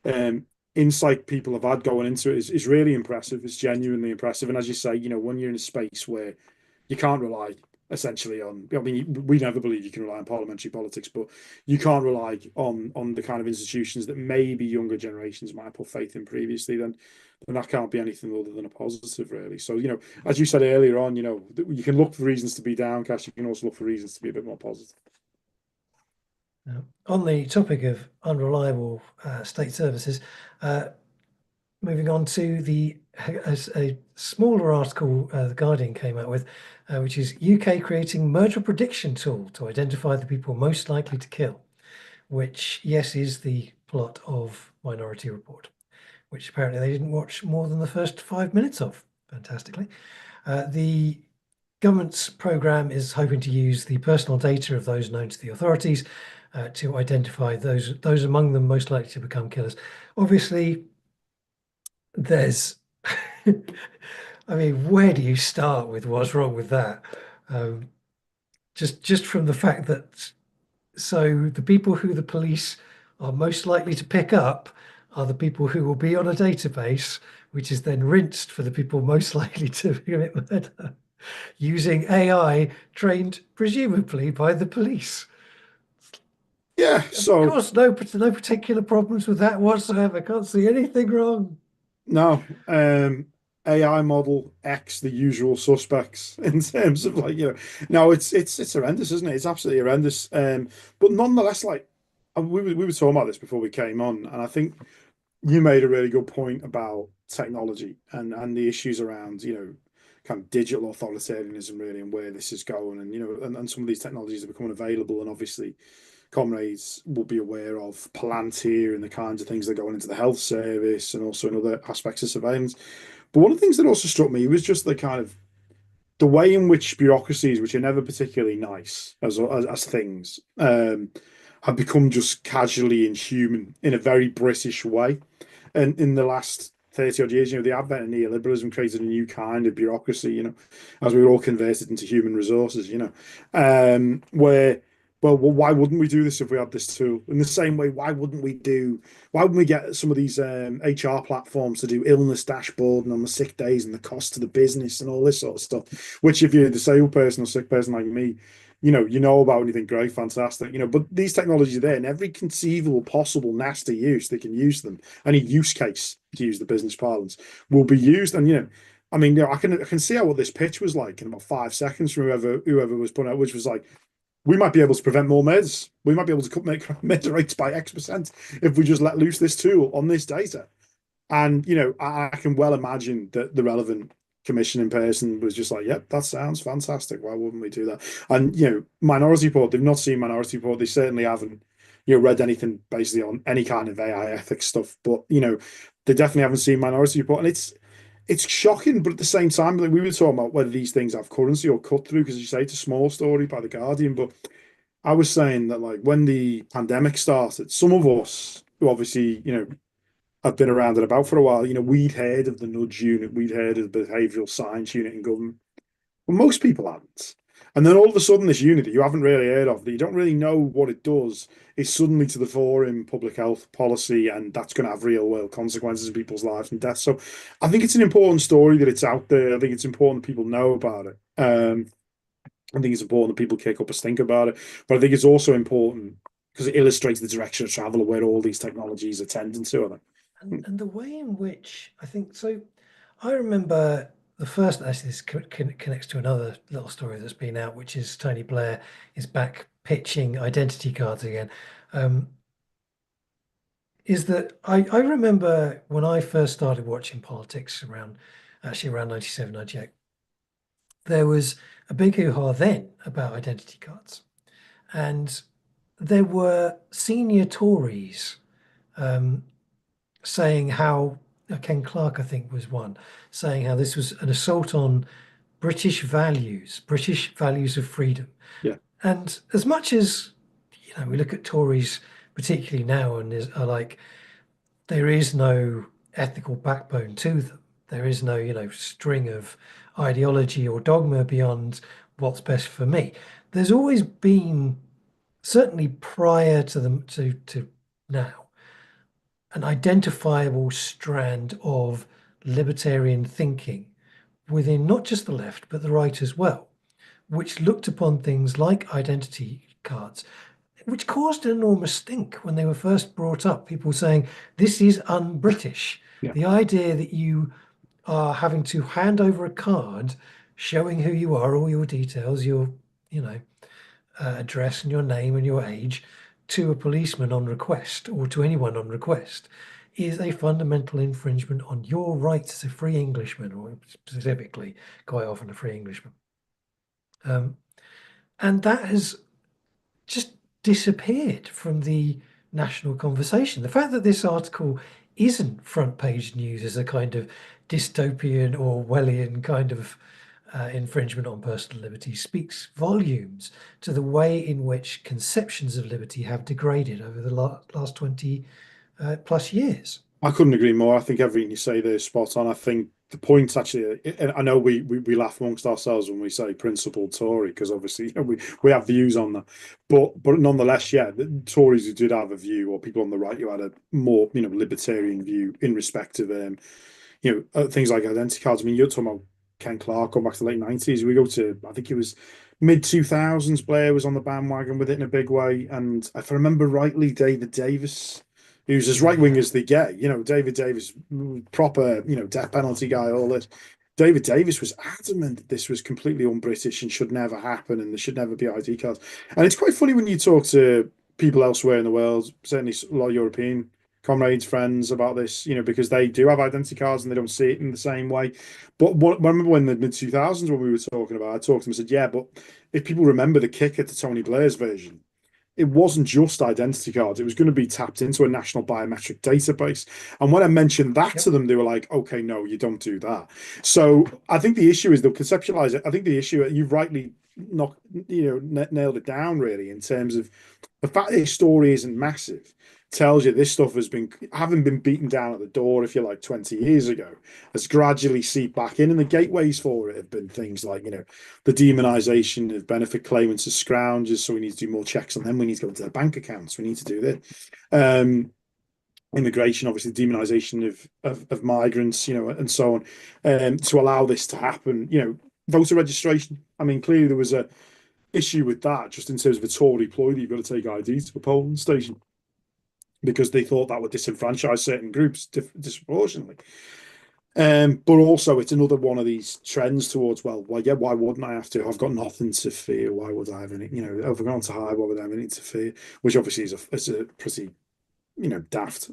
um, insight people have had going into it is really impressive. It's genuinely impressive. And as you say, when you're in a space where you can't rely essentially on, I mean, we never believe you can rely on parliamentary politics, but you can't rely on the kind of institutions that maybe younger generations might have put faith in previously, then that can't be anything other than a positive, really. So, as you said earlier on, you can look for reasons to be downcast. You can also look for reasons to be a bit more positive. On the topic of unreliable state services, uh, moving on to a smaller article the Guardian came out with, which is UK creating murder prediction tool to identify the people most likely to kill, which, yes, is the plot of Minority Report, which apparently they didn't watch more than the first 5 minutes of, fantastically. The government's programme is hoping to use the personal data of those known to the authorities to identify those among them most likely to become killers. Obviously, there's I mean, where do you start with what's wrong with that? Um, just from the fact that the people who the police are most likely to pick up are the people who will be on a database, which is then rinsed for the people most likely to commit murder, using AI trained presumably by the police. Yeah, Of so course, no particular problems with that whatsoever. Can't see anything wrong. No, AI model X, the usual suspects in terms of like, no, it's horrendous, isn't it? It's absolutely horrendous. But nonetheless, like we were talking about this before we came on, and I think you made a really good point about technology and the issues around, kind of digital authoritarianism really and where this is going, and and some of these technologies are becoming available, and obviously comrades will be aware of Palantir and the kinds of things that are going into the health service and also in other aspects of surveillance. But one of the things that also struck me was just the kind of the way in which bureaucracies, which are never particularly nice as things, have become just casually inhuman in a very British way. And in the last 30 odd years, the advent of neoliberalism created a new kind of bureaucracy, as we were all converted into human resources, where, well, why wouldn't we do this if we had this tool? In the same way, why wouldn't we get some of these HR platforms to do illness dashboarding on the sick days and the cost to the business and all this sort of stuff, which if you're a disabled person or sick person like me, you know about anything great, fantastic, but these technologies are there in every conceivable possible nasty use they can use them. Any use case, to use the business parlance, will be used. And I mean, I can see how what this pitch was like in about 5 seconds from whoever was putting out, which was like, we might be able to prevent more meds. We might be able to make murder rates by X% if we just let loose this tool on this data. And I can well imagine that the relevant commissioning person was just like, "Yep, that sounds fantastic. Why wouldn't we do that?" And Minority Report, they've not seen Minority Report. They certainly haven't, read anything basically on any kind of AI ethics stuff. But they definitely haven't seen Minority Report, and it's shocking. But at the same time, like we were talking about whether these things have currency or cut through, because you say it's a small story by the Guardian, but I was saying that like when the pandemic started, some of us who obviously have been around and about for a while, we'd heard of the nudge unit, we'd heard of the behavioural science unit in government, but most people hadn't. And then all of a sudden, this unit that you haven't really heard of, that you don't really know what it does, is suddenly to the fore in public health policy, and that's going to have real world consequences in people's lives and death. So I think it's an important story that it's out there. I think it's important that people know about it. I think it's important that people kick up a stink about it. But I think it's also important because it illustrates the direction of travel of where all these technologies are tending to. I think. And the way in which I think so, I remember the first. Actually, this connects to another little story that's been out, which is Tony Blair is back pitching identity cards again. Um, is that I remember when I first started watching politics around 97, 98, there was a big hoo-ha then about identity cards. And there were senior Tories um, saying how Ken Clarke, I think, was one, saying how this was an assault on British values of freedom. Yeah. And as much as we look at Tories, particularly now, and are like, there is no ethical backbone to them. There is no, string of ideology or dogma beyond what's best for me. There's always been, certainly prior to them to now, an identifiable strand of libertarian thinking within not just the left but the right as well, which looked upon things like identity cards, which caused an enormous stink when they were first brought up. People saying this is un-British. Yeah. The idea that you are having to hand over a card showing who you are, all your details, your address and your name and your age to a policeman on request or to anyone on request is a fundamental infringement on your rights as a free Englishman, or specifically, quite often a free Englishman. And that has just disappeared from the national conversation. The fact that this article isn't front page news as a kind of dystopian or Orwellian kind of infringement on personal liberty speaks volumes to the way in which conceptions of liberty have degraded over the last 20 plus years. I couldn't agree more. I think everything you say there is spot on. I think the point actually, and I know we laugh amongst ourselves when we say principled Tory, because obviously we have views on that, but nonetheless, yeah, the Tories who did have a view, or people on the right who had a more libertarian view in respect of things like identity cards. I mean, you're talking about Ken Clarke going back to the late 90s. We go to, I think it was mid 2000s. Blair was on the bandwagon with it in a big way, and if I remember rightly, David Davis, who's as right wing Yeah. as they get. David Davis, proper, death penalty guy, all this. David Davis was adamant that this was completely un-British and should never happen, and there should never be ID cards. And it's quite funny when you talk to people elsewhere in the world, certainly a lot of European comrades, friends about this, because they do have identity cards and they don't see it in the same way. But I remember when the mid 2000s, when we were talking about it, I talked to them and said, yeah, but if people remember the kicker to Tony Blair's version, it wasn't just identity cards. It was going to be tapped into a national biometric database. And when I mentioned that to Yep. them, they were like, okay, no, you don't do that. So I think the issue is they'll conceptualize it. I think the issue, you've rightly nailed it down really in terms of the fact that this story isn't massive tells you this stuff has been having been beaten down at the door, if you like, 20 years ago, has gradually seeped back in. And the gateways for it have been things like, the demonization of benefit claimants as scroungers. So we need to do more checks on them. We need to go into their bank accounts. We need to do this. Immigration, obviously, demonization of migrants, and so on, to allow this to happen. Voter registration. I mean, clearly there was a issue with that just in terms of a Tory ploy that you've got to take ID to a polling station because they thought that would disenfranchise certain groups disproportionately. But also it's another one of these trends towards, well, yeah, why wouldn't I have to? I've got nothing to fear. Why would I have any, if I've gone to hide, why would I have anything to fear? Which obviously is a pretty, daft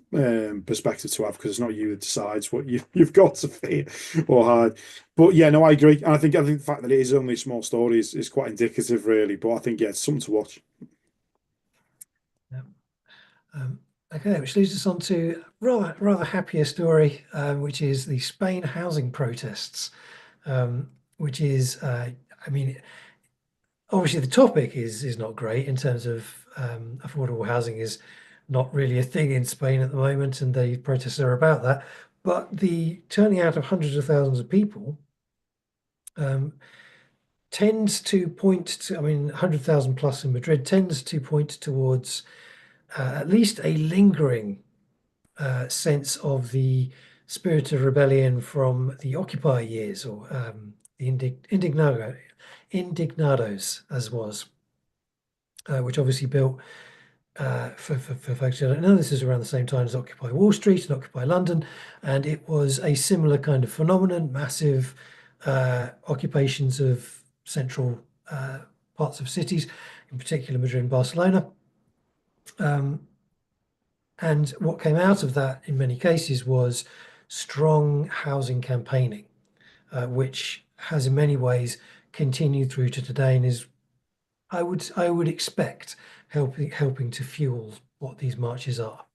perspective to have because it's not you that decides what you've got to fear or hide. But yeah, no, I agree. And I think the fact that it is only a small story is quite indicative, really. But I think, yeah, it's something to watch. Yep. Okay, which leads us on to rather happier story, which is the Spain housing protests, which is, I mean, obviously the topic is not great in terms of affordable housing is not really a thing in Spain at the moment, and the protests are about that. But the turning out of hundreds of thousands of people um, tends to point to, I mean, 100,000 plus in Madrid tends to point towards at least a lingering sense of the spirit of rebellion from the Occupy years, or the Indignados, as was, which obviously built for folks who don't know, this is around the same time as Occupy Wall Street and Occupy London, and it was a similar kind of phenomenon, massive occupations of central parts of cities, in particular Madrid and Barcelona. And what came out of that in many cases was strong housing campaigning, which has in many ways continued through to today and is, I would expect, helping to fuel what these marches are.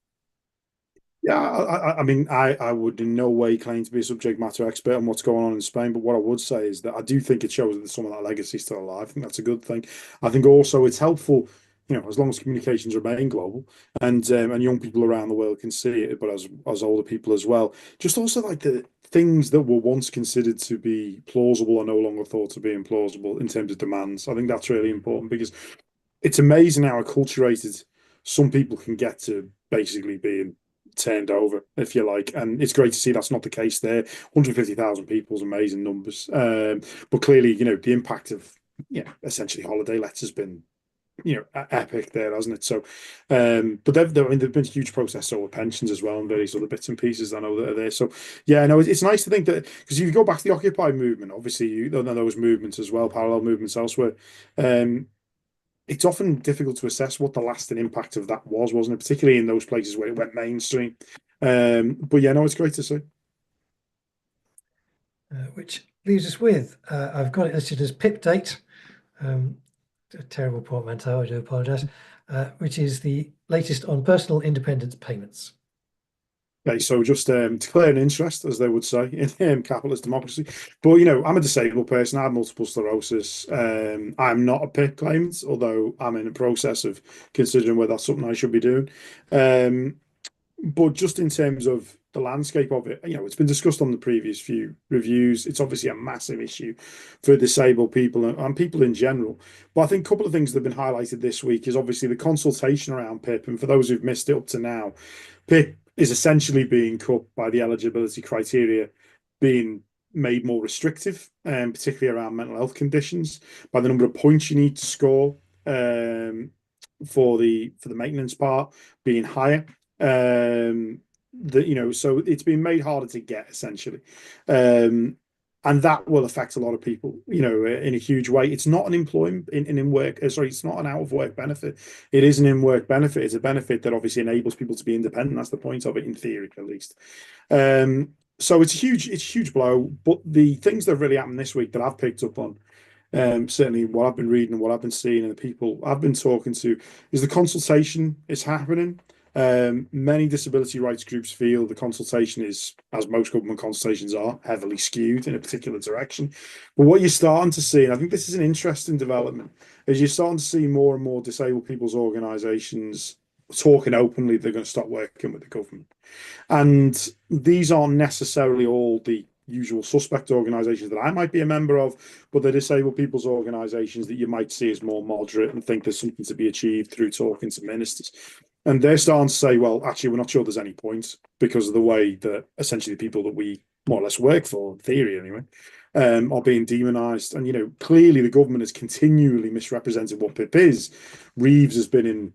Yeah, I mean, I would in no way claim to be a subject matter expert on what's going on in Spain, but what I would say is that I do think it shows that some of that legacy is still alive. I think that's a good thing. I think also it's helpful, as long as communications remain global and young people around the world can see it, but as older people as well. Just also like the things that were once considered to be plausible are no longer thought to be implausible in terms of demands. I think that's really important because it's amazing how acculturated some people can get to basically being turned over, if you like. And it's great to see that's not the case there. 150,000 people is amazing numbers. But clearly, the impact of, essentially holiday lets has been, epic there, hasn't it? So, but I mean, there've been huge protests over pensions as well and various other bits and pieces I know that are there. So, yeah, no, it's nice to think that because if you go back to the Occupy movement, obviously, those movements as well, parallel movements elsewhere. It's often difficult to assess what the lasting impact of that was, wasn't it? Particularly in those places where it went mainstream. But yeah, no, it's great to see. Which leaves us with, I've got it listed as PIP date, a terrible portmanteau, I do apologise, which is the latest on personal independence payments. Okay, so just declare an interest, as they would say, in capitalist democracy. But I'm a disabled person. I have multiple sclerosis. I'm not a PIP claimant, although I'm in the process of considering whether that's something I should be doing. But just in terms of the landscape of it, it's been discussed on the previous few reviews. It's obviously a massive issue for disabled people and people in general. But I think a couple of things that have been highlighted this week is obviously the consultation around PIP. And for those who've missed it up to now, PIP is essentially being cut by the eligibility criteria being made more restrictive, particularly around mental health conditions, by the number of points you need to score for the maintenance part being higher. That so it's been made harder to get essentially, um, and that will affect a lot of people, in a huge way. It's not an employment in work. Sorry, it's not an out of work benefit. It is an in work benefit. It's a benefit that obviously enables people to be independent. That's the point of it, in theory, at least. So it's a huge blow. But the things that really happened this week that I've picked up on, certainly what I've been reading and what I've been seeing and the people I've been talking to, is the consultation is happening. Many disability rights groups feel the consultation is, as most government consultations are, heavily skewed in a particular direction. But what you're starting to see, and I think this is an interesting development, is you're starting to see more and more disabled people's organisations talking openly they're going to stop working with the government. And these aren't necessarily all the usual suspect organisations that I might be a member of, but they're disabled people's organisations that you might see as more moderate and think there's something to be achieved through talking to ministers. And they're starting to say, well, actually, we're not sure there's any point because of the way that essentially the people that we more or less work for, in theory anyway, are being demonised. And, clearly the government has continually misrepresented what PIP is. Reeves has been in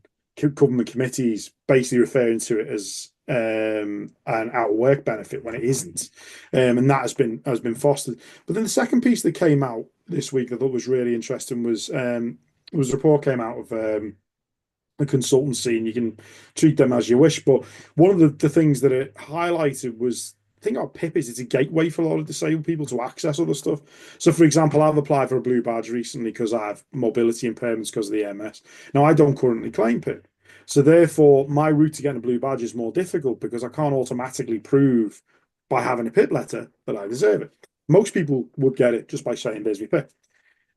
government committees basically referring to it as an out of work benefit when it isn't, and that has been fostered. But then the second piece that came out this week that I thought was really interesting was a report came out of a consultancy, and you can treat them as you wish. But one of the things that it highlighted was, the thing about PIP is it's a gateway for a lot of disabled people to access other stuff. So, for example, I've applied for a blue badge recently because I have mobility impairments because of the MS. Now, I don't currently claim PIP. So therefore, my route to getting a blue badge is more difficult because I can't automatically prove by having a PIP letter that I deserve it. Most people would get it just by saying, there's my PIP.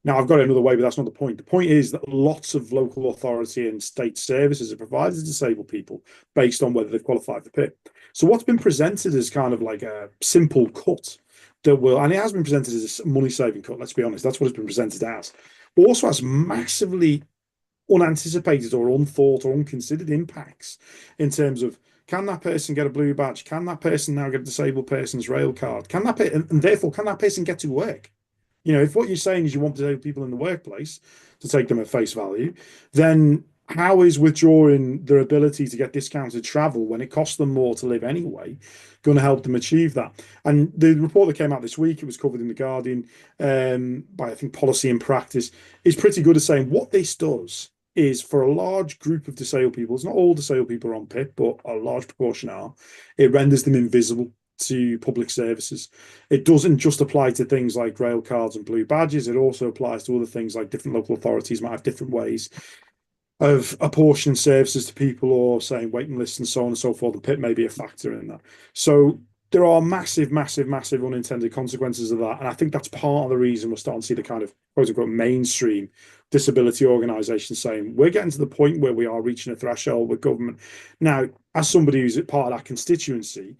Now, I've got it another way, but that's not the point. The point is that lots of local authority and state services are provided to disabled people based on whether they've qualified for PIP. So what's been presented is kind of like a simple cut that will, and it has been presented as a money-saving cut, let's be honest. That's what it's been presented as. But also has massively unanticipated or unthought or unconsidered impacts in terms of, can that person get a blue badge? Can that person now get a disabled person's rail card? Can that and therefore can that person get to work? If what you're saying is you want disabled people in the workplace, to take them at face value, then how is withdrawing their ability to get discounted travel when it costs them more to live anyway going to help them achieve that? And the report that came out this week, it was covered in The Guardian, by, I think, Policy and Practice, is pretty good at saying what this does is, for a large group of disabled people, it's not all disabled people are on PIP, but a large proportion are, it renders them invisible to public services. It doesn't just apply to things like rail cards and blue badges. It also applies to other things, like different local authorities might have different ways of apportioning services to people, or saying waiting lists and so on and so forth. And PIP may be a factor in that. So there are massive, massive, massive unintended consequences of that. And I think that's part of the reason we're starting to see the kind of quote unquote mainstream disability organisations saying, we're getting to the point where we are reaching a threshold with government. Now, as somebody who's part of that constituency,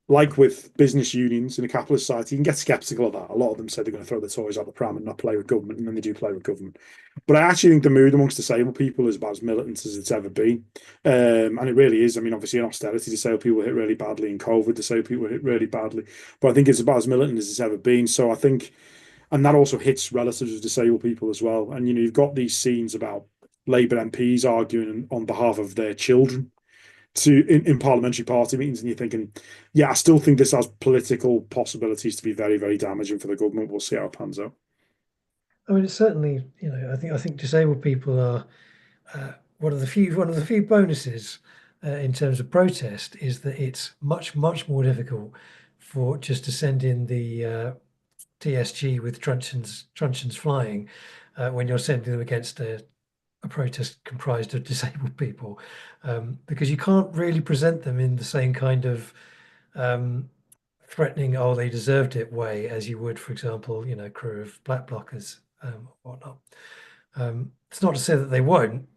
like with business unions in a capitalist society, you can get skeptical of that. A lot of them say they're going to throw their toys out the pram and not play with government, and then they do play with government. But I actually think the mood amongst disabled people is about as militant as it's ever been. And it really is. I mean, obviously in austerity, disabled people were hit really badly. In COVID, disabled people were hit really badly. But I think it's about as militant as it's ever been. So I think, and that also hits relatives of disabled people as well. And, you've got these scenes about Labour MPs arguing on behalf of their children in parliamentary party meetings, and you're thinking, yeah, I still think this has political possibilities to be very, very damaging for the government. We'll see how it pans out. I mean, it's certainly, I think disabled people are one of the few bonuses in terms of protest is that it's much, much more difficult for just to send in the TSG with truncheons flying when you're sending them against a protest comprised of disabled people, because you can't really present them in the same kind of threatening, oh, they deserved it way as you would, for example, crew of black blockers, whatnot. It's not to say that they won't,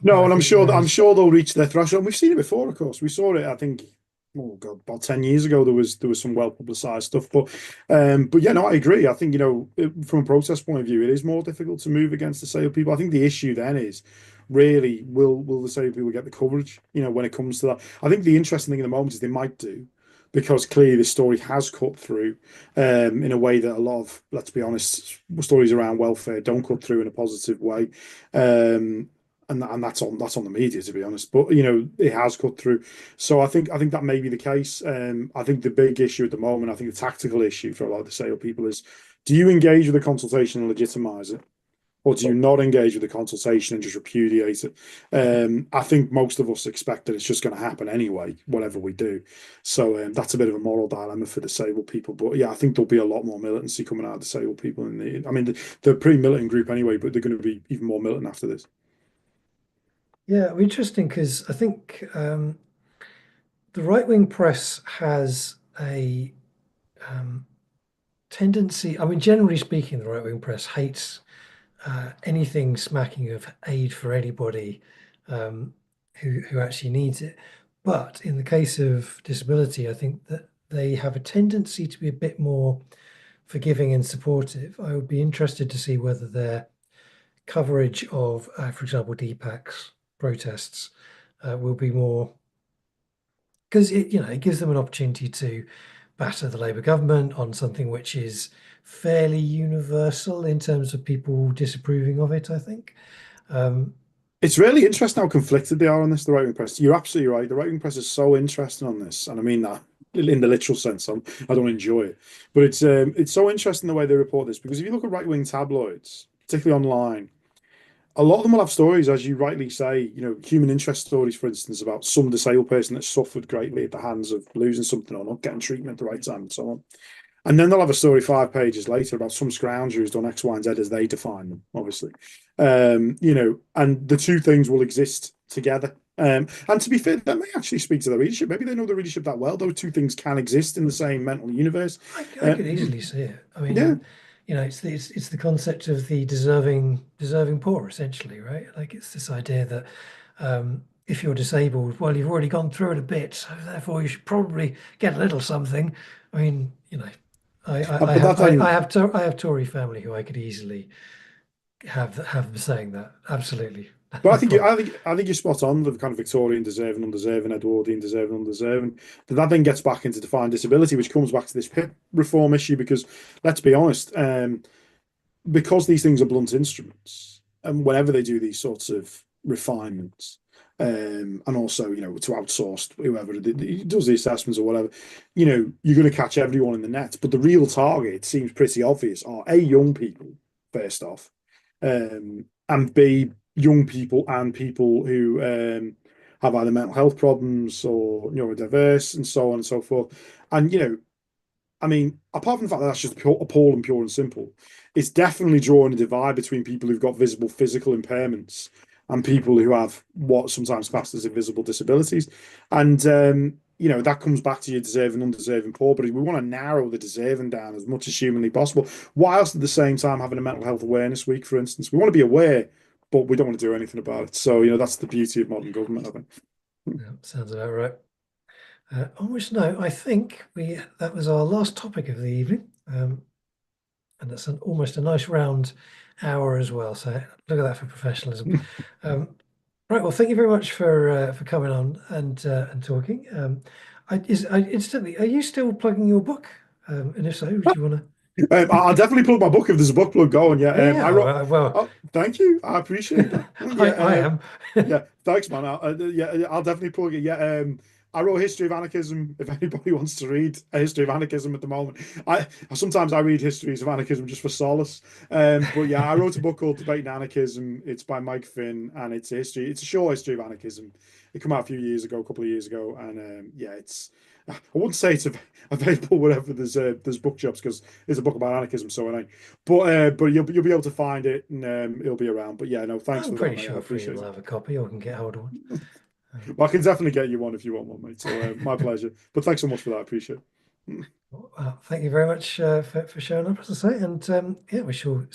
but No, I and I'm think sure there is. they'll reach their threshold. And we've seen it before, of course. We saw it, I think, oh god, about 10 years ago. There was some well publicized stuff, but yeah, no, I agree. I think, from a protest point of view, it is more difficult to move against disabled people. I think the issue then is, really, will disabled people get the coverage? When it comes to that, I think the interesting thing at the moment is they might do, because clearly this story has cut through in a way that a lot of, let's be honest, stories around welfare don't cut through in a positive way. and that's on the media, to be honest. But you know, it has cut through. So I think that may be the case. I think the big issue at the moment, I think the tactical issue for a lot of the sale people is, do you engage with the consultation and legitimize it? Or do you not engage with the consultation and just repudiate it? I think most of us expect that it's just going to happen anyway, whatever we do. So that's a bit of a moral dilemma for disabled people. But yeah, I think there'll be a lot more militancy coming out of disabled people. I mean, they're a pretty militant group anyway, but they're going to be even more militant after this. Yeah, interesting because I think the right-wing press has a um, tendency. I mean, generally speaking, the right-wing press hates anything smacking of aid for anybody um, who actually needs it. But in the case of disability, I think that they have a tendency to be a bit more forgiving and supportive. I would be interested to see whether their coverage of, for example, DPAC's protests will be more because it gives them an opportunity to batter the Labour government on something which is fairly universal in terms of people disapproving of it, I think. Um, It's really interesting how conflicted they are on this, the right wing press. You're absolutely right. The right wing press is so interesting on this, and I mean that in the literal sense. I don't enjoy it, but it's so interesting the way they report this, because if you look at right wing tabloids, particularly online, a lot of them will have stories, as you rightly say, you know, human interest stories, for instance, about some disabled person that suffered greatly at the hands of losing something or not getting treatment at the right time and so on. And then they'll have a story 5 pages later about some scrounger who's done X, Y, and Z as they define them, obviously. You know, and the two things will exist together. And to be fair, that may actually speak to the readership. Maybe they know the readership that well. Those two things can exist in the same mental universe. I could easily see it. I Yeah, mean, it's the concept of the deserving poor, essentially, right? Like it's this idea that if you're disabled, well, you've already gone through it a bit, so therefore you should probably get a little something. I mean, I but have that then I have Tory family who I could easily have them saying that. Absolutely, But I no think you, problem. I think you're spot on with the kind of Victorian deserving, undeserving, Edwardian deserving, undeserving. But that then gets back into defined disability, which comes back to this PIP reform issue. Because let's be honest, because these things are blunt instruments, and whenever they do these sorts of refinements, and also you know to outsource whoever does the assessments or whatever, you know you're going to catch everyone in the net. But the real target seems pretty obvious: are A, young people first off, and B, young people and people who have either mental health problems or neurodiverse and so on and so forth. And you know, I mean, apart from the fact that that's just appalling, pure and simple, it's definitely drawing a divide between people who've got visible physical impairments and people who have what sometimes classed as invisible disabilities. And you know, that comes back to your deserving, undeserving poor. But we want to narrow the deserving down as much as humanly possible, whilst at the same time having a mental health awareness week, for instance. We want to be aware, but we don't want to do anything about it. So, you know, that's the beauty of modern government, I think. Yeah, sounds about right. On which note, I think we that was our last topic of the evening, and that's almost a nice round hour as well. So look at that for professionalism. Right. Well, thank you very much for coming on and talking. Instantly, are you still plugging your book? And if so, would you want to? I'll definitely plug my book if there's a book plug going. Yeah, Yeah, yeah. I wrote. Well, Oh, thank you. I appreciate that. Yeah, I am. yeah. Thanks, man. Yeah, I'll definitely plug it. Yeah, I wrote a history of anarchism. If anybody wants to read a history of anarchism at the moment, I sometimes I read histories of anarchism just for solace. But yeah, I wrote a book called Debating Anarchism. It's by Mike Finn, and it's a history. It's a short history of anarchism. It came out a few years ago, a couple of years ago, and yeah, it's. I wouldn't say it's available wherever there's bookshops, because it's a book about anarchism, so I. But you'll be able to find it, and it'll be around. But yeah, no, thanks I'm for that, pretty mate. I sure Freedom appreciate will it. have a copy, or can get hold of one. Well, I can definitely get you one if you want one, mate. So my pleasure. But thanks so much for that. I appreciate it. Thank you very much for showing up, as I say, and yeah, we shall